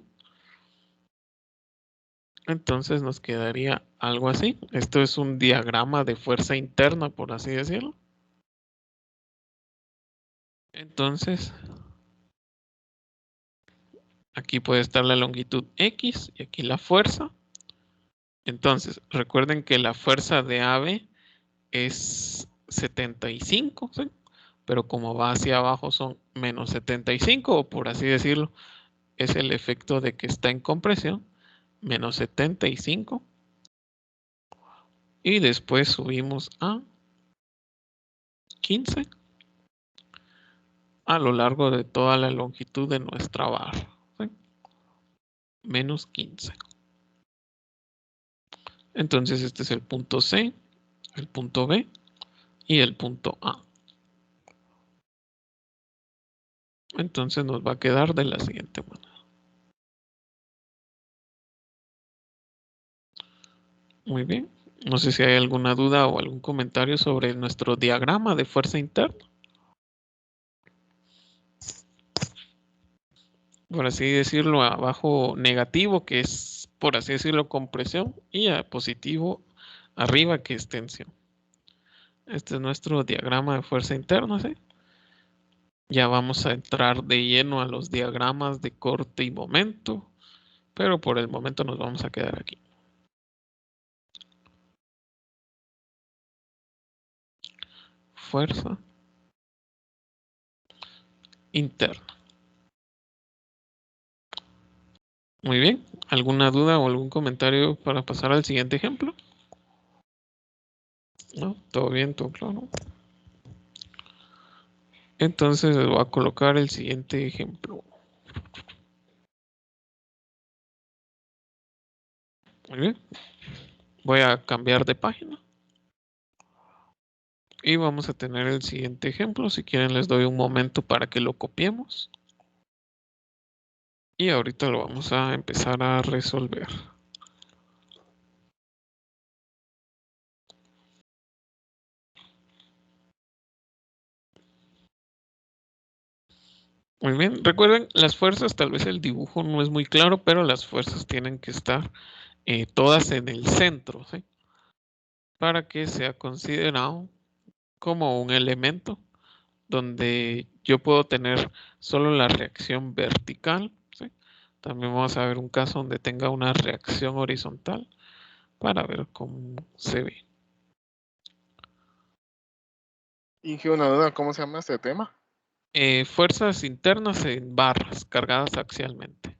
Entonces nos quedaría algo así. Esto es un diagrama de fuerza interna, por así decirlo. Entonces, aquí puede estar la longitud X y aquí la fuerza. Entonces, recuerden que la fuerza de AB es 75, ¿sí? Pero como va hacia abajo son menos 75, o por así decirlo, es el efecto de que está en compresión, menos 75. Y después subimos a 15 a lo largo de toda la longitud de nuestra barra, ¿sí? Menos 15. Entonces este es el punto C, el punto B y el punto A. Entonces nos va a quedar de la siguiente manera. Muy bien. No sé si hay alguna duda o algún comentario sobre nuestro diagrama de fuerza interna. Por así decirlo, abajo negativo, que es, por así decirlo, compresión, y a positivo arriba, que es tensión. Este es nuestro diagrama de fuerza interna, ¿sí? Ya vamos a entrar de lleno a los diagramas de corte y momento, pero por el momento nos vamos a quedar aquí. Fuerza interna. Muy bien. ¿Alguna duda o algún comentario para pasar al siguiente ejemplo? ¿No? ¿Todo bien? ¿Todo claro? Entonces les voy a colocar el siguiente ejemplo. Muy bien. Voy a cambiar de página. Y vamos a tener el siguiente ejemplo. Si quieren les doy un momento para que lo copiemos. Y ahorita lo vamos a empezar a resolver. Muy bien. Recuerden, las fuerzas, tal vez el dibujo no es muy claro, pero las fuerzas tienen que estar todas en el centro, ¿sí? Para que sea considerado como un elemento donde yo puedo tener solo la reacción vertical, ¿sí? También vamos a ver un caso donde tenga una reacción horizontal para ver cómo se ve.
Inge, una duda, ¿cómo se llama este tema?
Fuerzas internas en barras cargadas axialmente.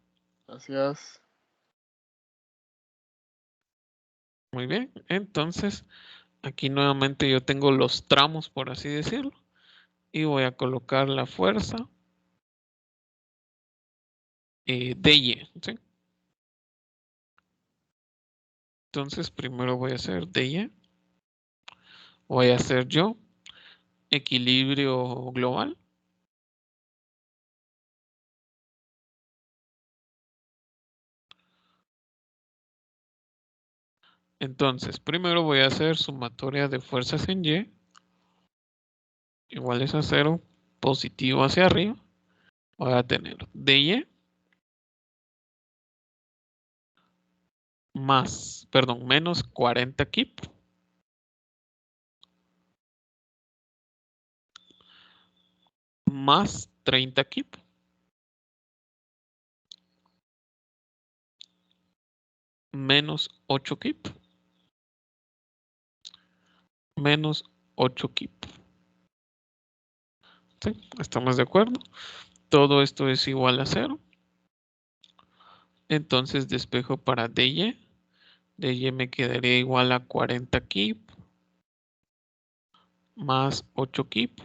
Gracias.
Muy bien, entonces aquí nuevamente yo tengo los tramos, por así decirlo, y voy a colocar la fuerza DY, ¿sí? Entonces primero voy a hacer DY, voy a hacer yo equilibrio global. Entonces, primero voy a hacer sumatoria de fuerzas en Y, iguales a 0, positivo hacia arriba. Voy a tener DY menos 40 kip más 30 kip menos 8 kip menos 8 kip. ¿Sí? ¿Estamos de acuerdo? Todo esto es igual a 0. Entonces despejo para DY. DY me quedaría igual a 40 kip más 8 kip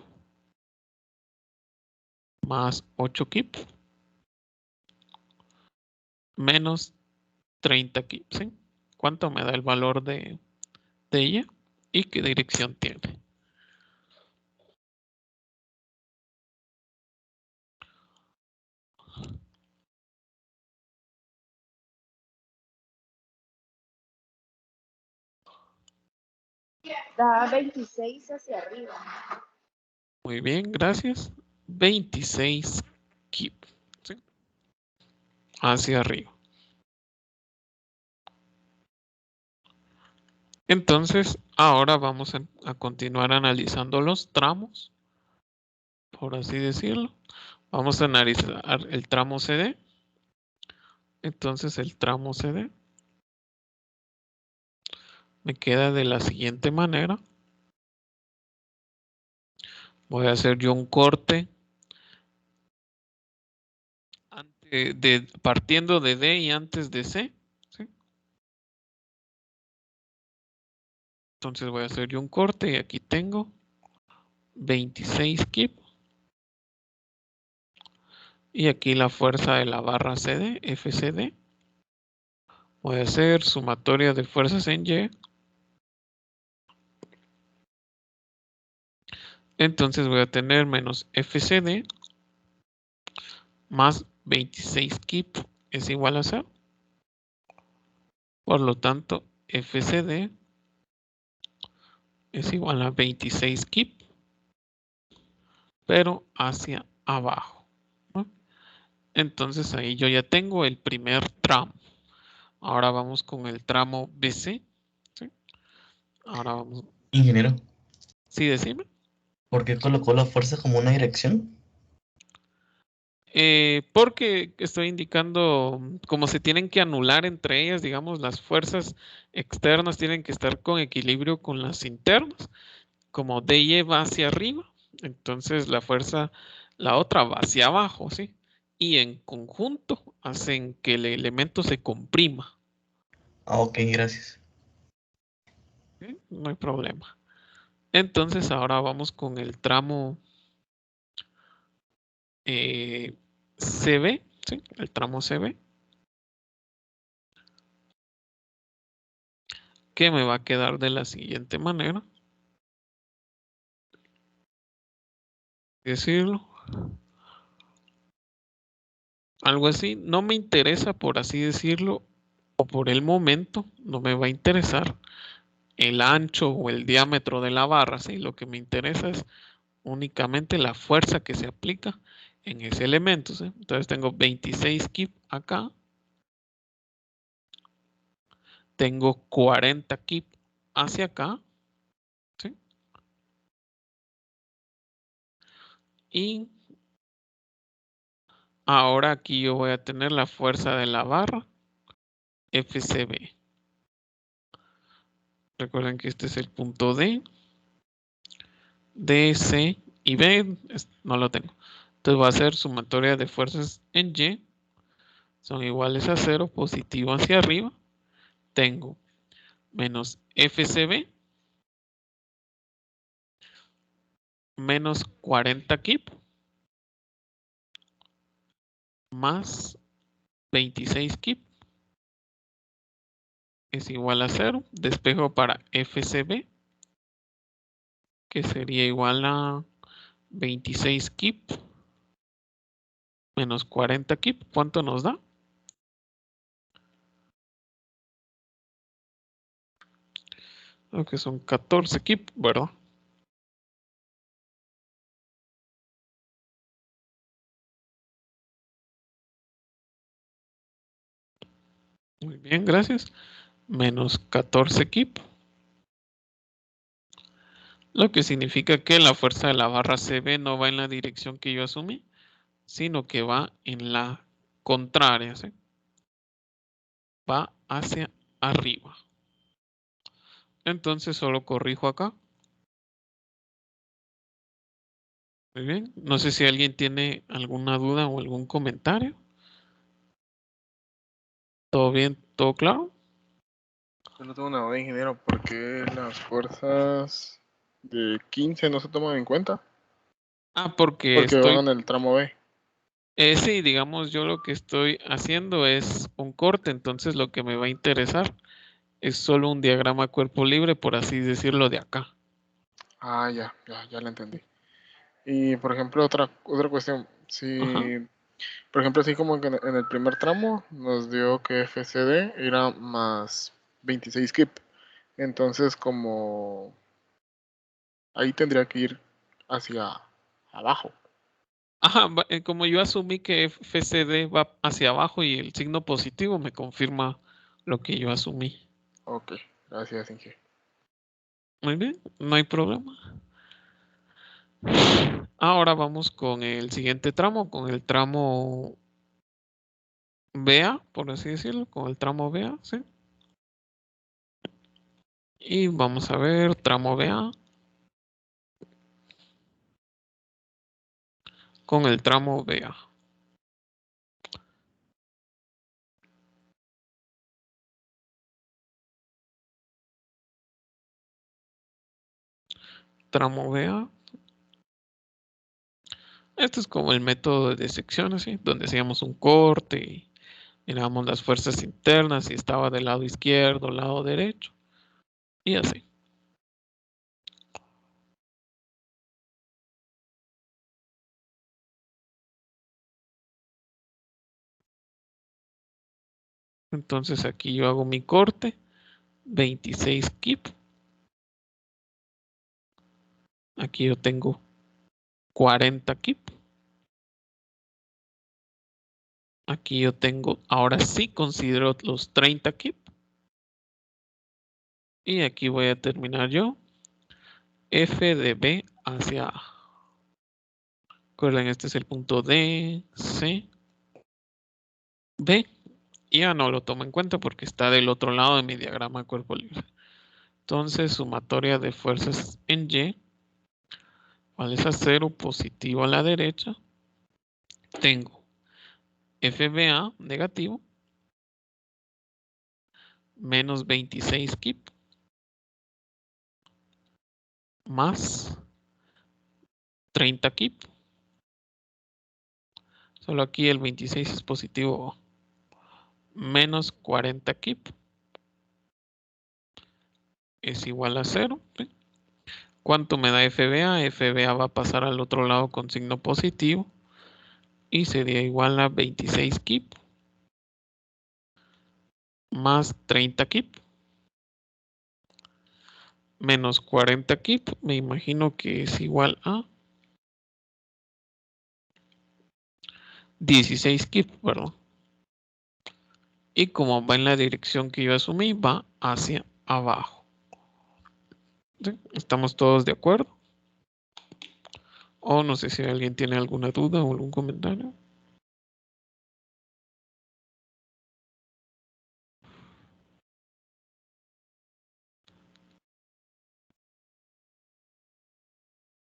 más 8 kip menos 30 kip. ¿Sí? ¿Cuánto me da el valor de ella? ¿Y qué dirección tiene?
Da 26 hacia arriba.
Muy bien, gracias. 26 kip. ¿Sí? Hacia arriba. Entonces, ahora vamos a continuar analizando los tramos, por así decirlo. Vamos a analizar el tramo CD. Entonces, el tramo CD me queda de la siguiente manera. Voy a hacer yo un corte partiendo de D y antes de C. ¿Sí? Entonces voy a hacer yo un corte y aquí tengo 26 kip. Y aquí la fuerza de la barra CD, FCD. Voy a hacer sumatoria de fuerzas en Y. Entonces voy a tener menos FCD más 26 kip es igual a 0. Por lo tanto, FCD es igual a 26 kip, pero hacia abajo, ¿no? Entonces ahí yo ya tengo el primer tramo. Ahora vamos con el tramo BC. ¿Sí? Ahora vamos.
Ingeniero,
Sí, decime.
¿por qué colocó la fuerza como una dirección?
Porque estoy indicando cómo se tienen que anular entre ellas, digamos, las fuerzas externas tienen que estar con equilibrio con las internas. Como DY va hacia arriba, entonces la fuerza, la otra va hacia abajo, ¿sí? Y en conjunto hacen que el elemento se comprima.
Ah, ok, gracias.
¿Sí? No hay problema. Entonces ahora vamos con el tramo CB, ¿sí? El tramo CB. Que me va a quedar de la siguiente manera. Decirlo. Algo así. No me interesa, por así decirlo, o por el momento, no me va a interesar el ancho o el diámetro de la barra, ¿sí? Lo que me interesa es únicamente la fuerza que se aplica en ese elemento, ¿sí? Entonces tengo 26 kip acá. Tengo 40 kip hacia acá, ¿sí? Y ahora aquí yo voy a tener la fuerza de la barra FCB. Recuerden que este es el punto D, C y B, no lo tengo. Entonces va a ser sumatoria de fuerzas en Y. Son iguales a 0, positivo hacia arriba. Tengo menos FCB menos 40 kip más 26 kip es igual a 0. Despejo para FCB, que sería igual a 26 kip menos 40 kip. ¿Cuánto nos da? Creo que son 14 kip, ¿verdad? Muy bien, gracias. Menos 14 kip. Lo que significa que la fuerza de la barra CB no va en la dirección que yo asumí, sino que va en la contraria, ¿sí? Va hacia arriba. Entonces solo corrijo acá. Muy bien. No sé si alguien tiene alguna duda o algún comentario. ¿Todo bien? ¿Todo claro?
Yo no tengo una duda, ingeniero. ¿Por qué las fuerzas de 15 no se toman en cuenta?
Porque
Porque van
estoy...
en el tramo B.
Sí, digamos, yo lo que estoy haciendo es un corte, entonces lo que me va a interesar es solo un diagrama cuerpo libre, por así decirlo, de acá.
Ah, ya la entendí. Y por ejemplo, otra cuestión.
Ajá.
Si, por ejemplo, así como que en el primer tramo nos dio que FCD era más 26 kip. Entonces, como ahí tendría que ir hacia abajo.
Ajá, como yo asumí que FCD va hacia abajo y el signo positivo me confirma lo que yo asumí.
Ok, gracias, Inge.
Muy bien, no hay problema. Ahora vamos con el siguiente tramo, con el tramo BA, por así decirlo, con el tramo BA, ¿sí? Y vamos a ver tramo BA. con el tramo BA. Tramo BA. Esto es como el método de sección, ¿sí? Donde hacíamos un corte y mirábamos las fuerzas internas, si estaba del lado izquierdo, lado derecho, y así. Entonces aquí yo hago mi corte, 26 kip. Aquí yo tengo 40 kip. Aquí yo tengo, ahora sí considero los 30 kip. Y aquí voy a terminar yo. F de B hacia A. Recuerden, este es el punto D, C, B. Y ya no lo tomo en cuenta porque está del otro lado de mi diagrama de cuerpo libre. Entonces, sumatoria de fuerzas en Y, ¿vale? Es a 0 positivo a la derecha. Tengo FBA negativo, menos 26 kip, más 30 kip. Solo aquí el 26 es positivo, menos 40 kip es igual a 0. ¿Sí? ¿Cuánto me da FBA? FBA va a pasar al otro lado con signo positivo y sería igual a 26 kip más 30 kip menos 40 kip. Me imagino que es igual a 16 kip, perdón. Y como va en la dirección que yo asumí, va hacia abajo. ¿Sí? ¿Estamos todos de acuerdo? O no sé si alguien tiene alguna duda o algún comentario.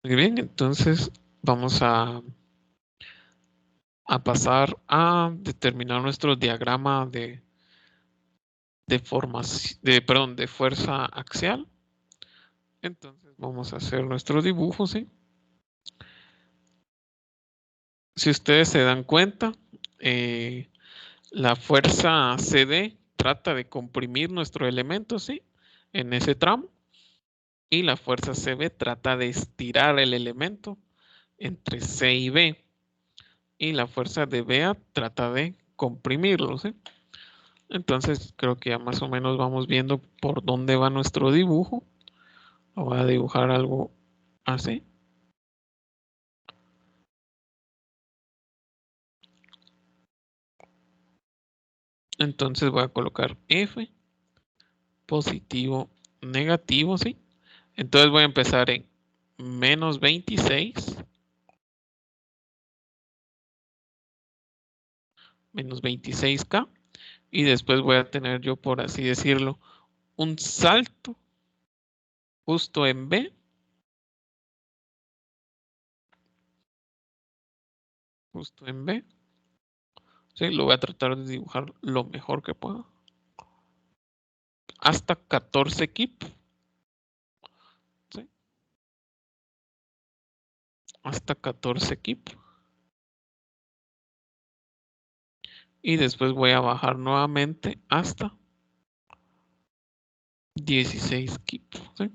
Muy bien, entonces vamos a pasar a determinar nuestro diagrama de formación, de fuerza axial. Entonces vamos a hacer nuestro dibujo, ¿sí? Si ustedes se dan cuenta, la fuerza CD trata de comprimir nuestro elemento, ¿sí? En ese tramo. Y la fuerza CB trata de estirar el elemento entre C y B. Y la fuerza de BA trata de comprimirlo, ¿sí? Entonces creo que ya más o menos vamos viendo por dónde va nuestro dibujo. Voy a dibujar algo así. Entonces voy a colocar F, positivo, negativo, ¿sí? Entonces voy a empezar en menos 26, menos 26K, y después voy a tener yo, por así decirlo, un salto justo en B, justo en B. Sí, lo voy a tratar de dibujar lo mejor que pueda. Hasta 14 kip. ¿Sí? Hasta 14 kip. Y después voy a bajar nuevamente hasta 16 kip. ¿Sí?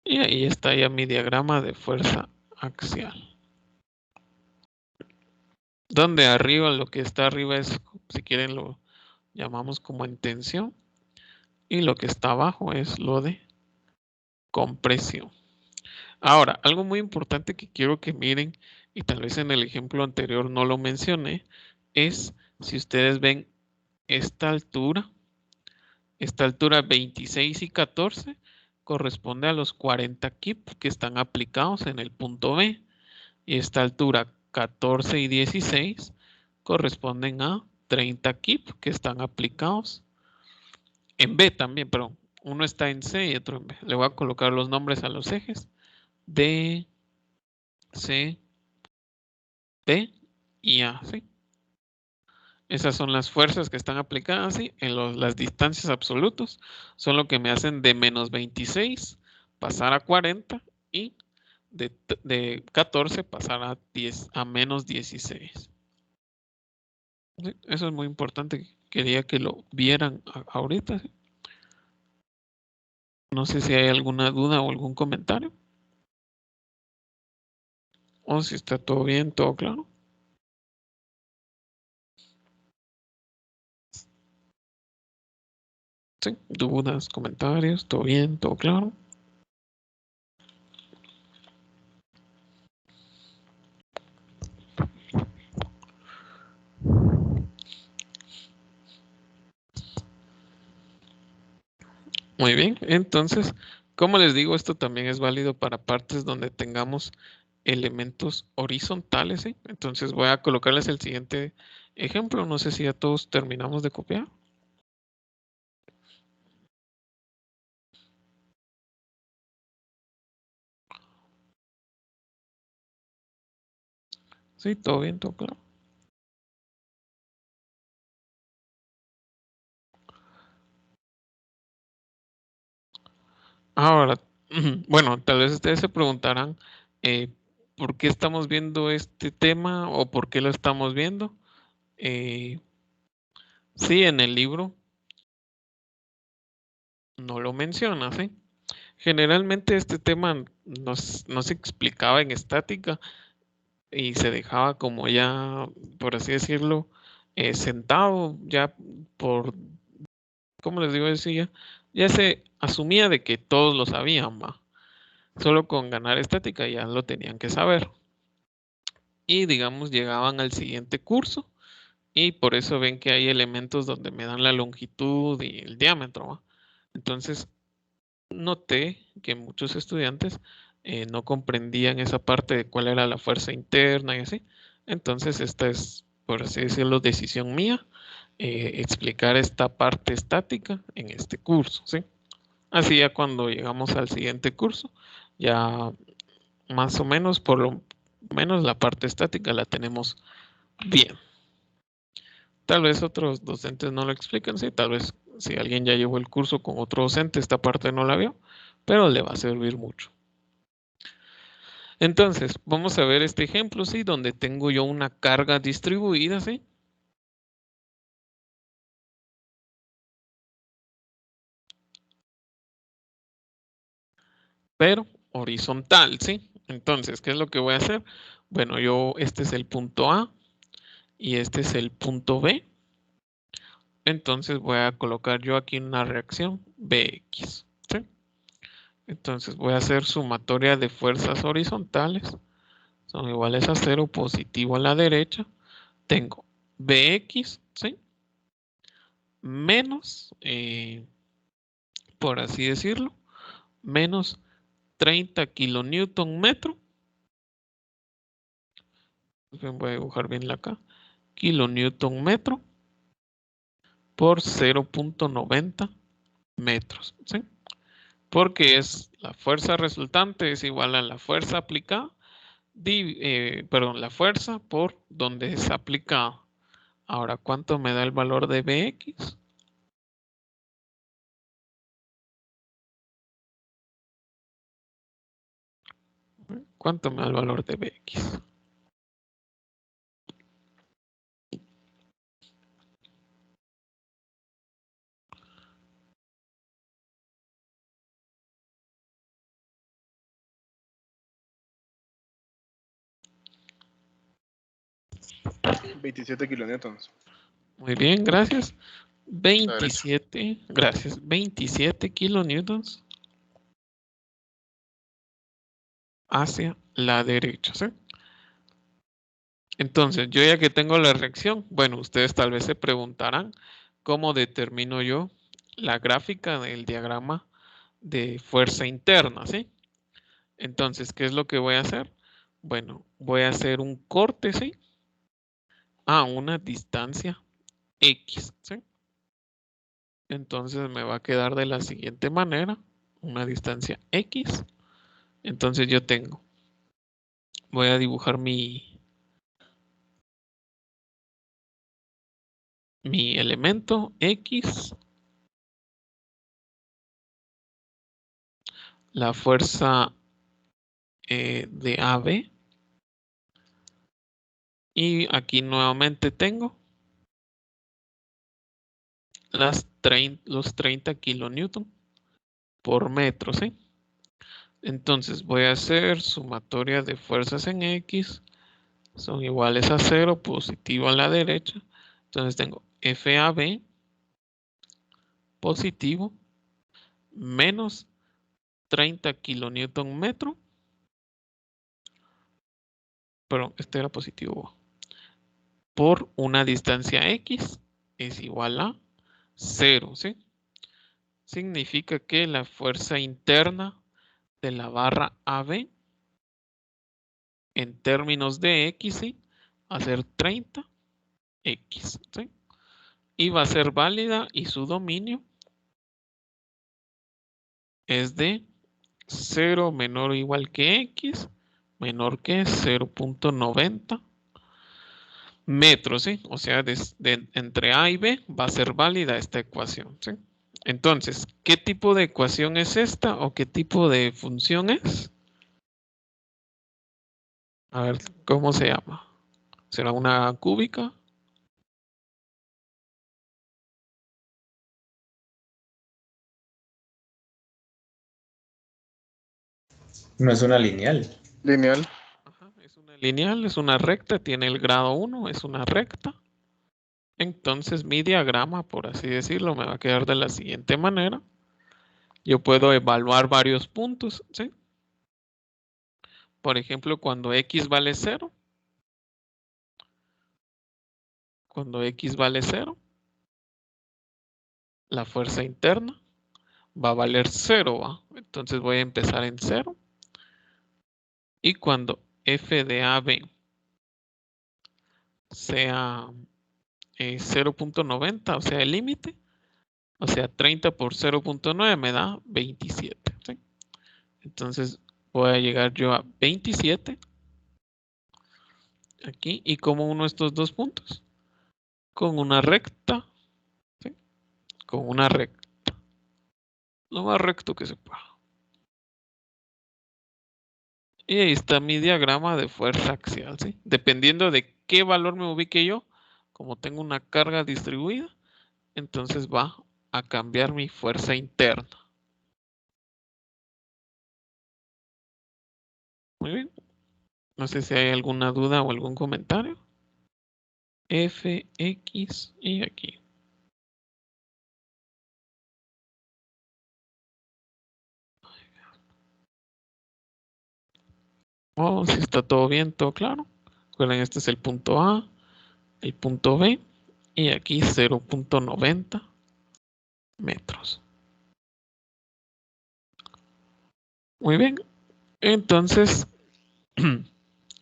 Y ahí está ya mi diagrama de fuerza axial. Donde arriba, lo que está arriba es, si quieren lo llamamos como en tensión. Y lo que está abajo es lo de compresión. Ahora, algo muy importante que quiero que miren, y tal vez en el ejemplo anterior no lo mencioné, es si ustedes ven esta altura 26 y 14, corresponde a los 40 kip que están aplicados en el punto B. Y esta altura 14 y 16 corresponden a 30 kip que están aplicados en B también, pero uno está en C y otro en B. Le voy a colocar los nombres a los ejes D, C, P y A, ¿sí? Esas son las fuerzas que están aplicadas, ¿sí? Las distancias absolutas son lo que me hacen de menos 26 pasar a 40 y de 14 pasar a menos 16. ¿Sí? Eso es muy importante. Quería que lo vieran ahorita, ¿sí? No sé si hay alguna duda o algún comentario. O si está todo bien, todo claro. Sí, dudas, comentarios, todo bien, todo claro. Muy bien, entonces, como les digo, esto también es válido para partes donde tengamos elementos horizontales, ¿sí? Entonces voy a colocarles el siguiente ejemplo. No sé si ya todos terminamos de copiar. Sí, todo bien, todo claro. Ahora, bueno, tal vez ustedes se preguntarán por qué estamos viendo este tema o por qué lo estamos viendo. Sí, en el libro no lo menciona, ¿sí? Generalmente este tema no se explicaba en estática y se dejaba como ya, por así decirlo, sentado, ya por, ¿cómo les digo? Decía, ya se asumía de que todos lo sabían, ¿va? Solo con ganar estática ya lo tenían que saber. Y digamos, llegaban al siguiente curso y por eso ven que hay elementos donde me dan la longitud y el diámetro, ¿va? Entonces, noté que muchos estudiantes no comprendían esa parte de cuál era la fuerza interna y así. Entonces, esta es, por así decirlo, decisión mía, explicar esta parte estática en este curso, ¿sí? Así ya cuando llegamos al siguiente curso, ya más o menos, por lo menos la parte estática la tenemos bien. Tal vez otros docentes no lo explican, sí, tal vez si alguien ya llevó el curso con otro docente, esta parte no la vio, pero le va a servir mucho. Entonces, vamos a ver este ejemplo, ¿sí? Donde tengo yo una carga distribuida, ¿sí? Pero horizontal, ¿sí? Entonces, ¿qué es lo que voy a hacer? Bueno, este es el punto A y este es el punto B. Entonces voy a colocar yo aquí una reacción Bx, ¿sí? Entonces voy a hacer sumatoria de fuerzas horizontales. Son iguales a 0, positivo a la derecha. Tengo Bx, ¿sí? Menos, por así decirlo, menos 30 kilonewton metro. Voy a dibujar bien la acá. Kilonewton metro por 0.90 metros, ¿sí? Porque es la fuerza resultante es igual a la fuerza aplicada, perdón, la fuerza por donde es aplicada. Ahora, ¿cuánto me da el valor de Bx? ¿Cuánto me da el valor de Bx?
$27 kilonewtons.
Muy bien, gracias. 27, gracias. 27 kilonewtons hacia la derecha, ¿sí? Entonces, yo ya que tengo la reacción, bueno, ustedes tal vez se preguntarán cómo determino yo la gráfica del diagrama de fuerza interna, ¿sí? Entonces, ¿qué es lo que voy a hacer? Bueno, voy a hacer un corte, ¿sí? A una distancia X, ¿sí? Entonces me va a quedar de la siguiente manera, una distancia X. Entonces yo tengo, voy a dibujar mi elemento X, la fuerza de AB, y aquí nuevamente tengo los 30 kilonewton por metro, ¿sí? Entonces voy a hacer sumatoria de fuerzas en X, son iguales a 0, positivo a la derecha. Entonces tengo FAB positivo menos 30 kilonewton metro. Perdón, este era positivo. Por una distancia X es igual a 0, ¿sí? Significa que la fuerza interna de la barra AB en términos de X, ¿sí? Va a ser 30X, ¿sí? Y va a ser válida y su dominio es de 0 menor o igual que X menor que 0.90 metros, ¿sí? O sea, entre A y B va a ser válida esta ecuación, ¿sí? Entonces, ¿qué tipo de ecuación es esta o qué tipo de función es? A ver, ¿cómo se llama? ¿Será una cúbica?
No es una lineal.
Lineal.
Ajá, es una lineal, es una recta, tiene el grado 1, es una recta. Entonces mi diagrama, por así decirlo, me va a quedar de la siguiente manera. Yo puedo evaluar varios puntos, ¿sí? Por ejemplo, cuando X vale 0. Cuando X vale 0, la fuerza interna va a valer 0, ¿va? Entonces voy a empezar en 0. Y cuando F de AB sea 0.90, o sea, el límite, o sea, 30 por 0.9 me da 27, ¿sí? Entonces voy a llegar yo a 27 aquí. ¿Y cómo uno estos dos puntos? Con una recta, ¿sí? Con una recta. Lo más recto que se pueda. Y ahí está mi diagrama de fuerza axial, ¿sí? Dependiendo de qué valor me ubique yo, como tengo una carga distribuida, entonces va a cambiar mi fuerza interna. Muy bien. No sé si hay alguna duda o algún comentario. F, X y aquí. Oh, si está todo bien, todo claro. Recuerden, este es el punto A, el punto B y aquí 0.90 metros. Muy bien. Entonces,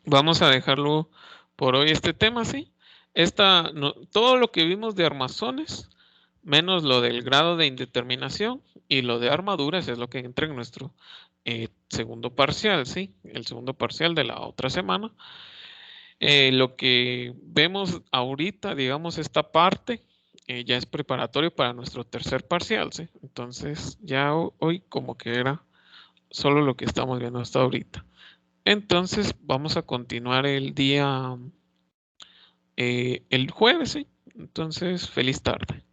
vamos a dejarlo por hoy este tema, ¿sí? Todo lo que vimos de armazones, menos lo del grado de indeterminación y lo de armaduras, es lo que entra en nuestro segundo parcial, ¿sí? El segundo parcial de la otra semana. Lo que vemos ahorita, digamos, esta parte, ya es preparatorio para nuestro tercer parcial, ¿sí? Entonces, ya hoy como que era solo lo que estamos viendo hasta ahorita. Entonces, vamos a continuar el día, el jueves, ¿sí? Entonces, feliz tarde.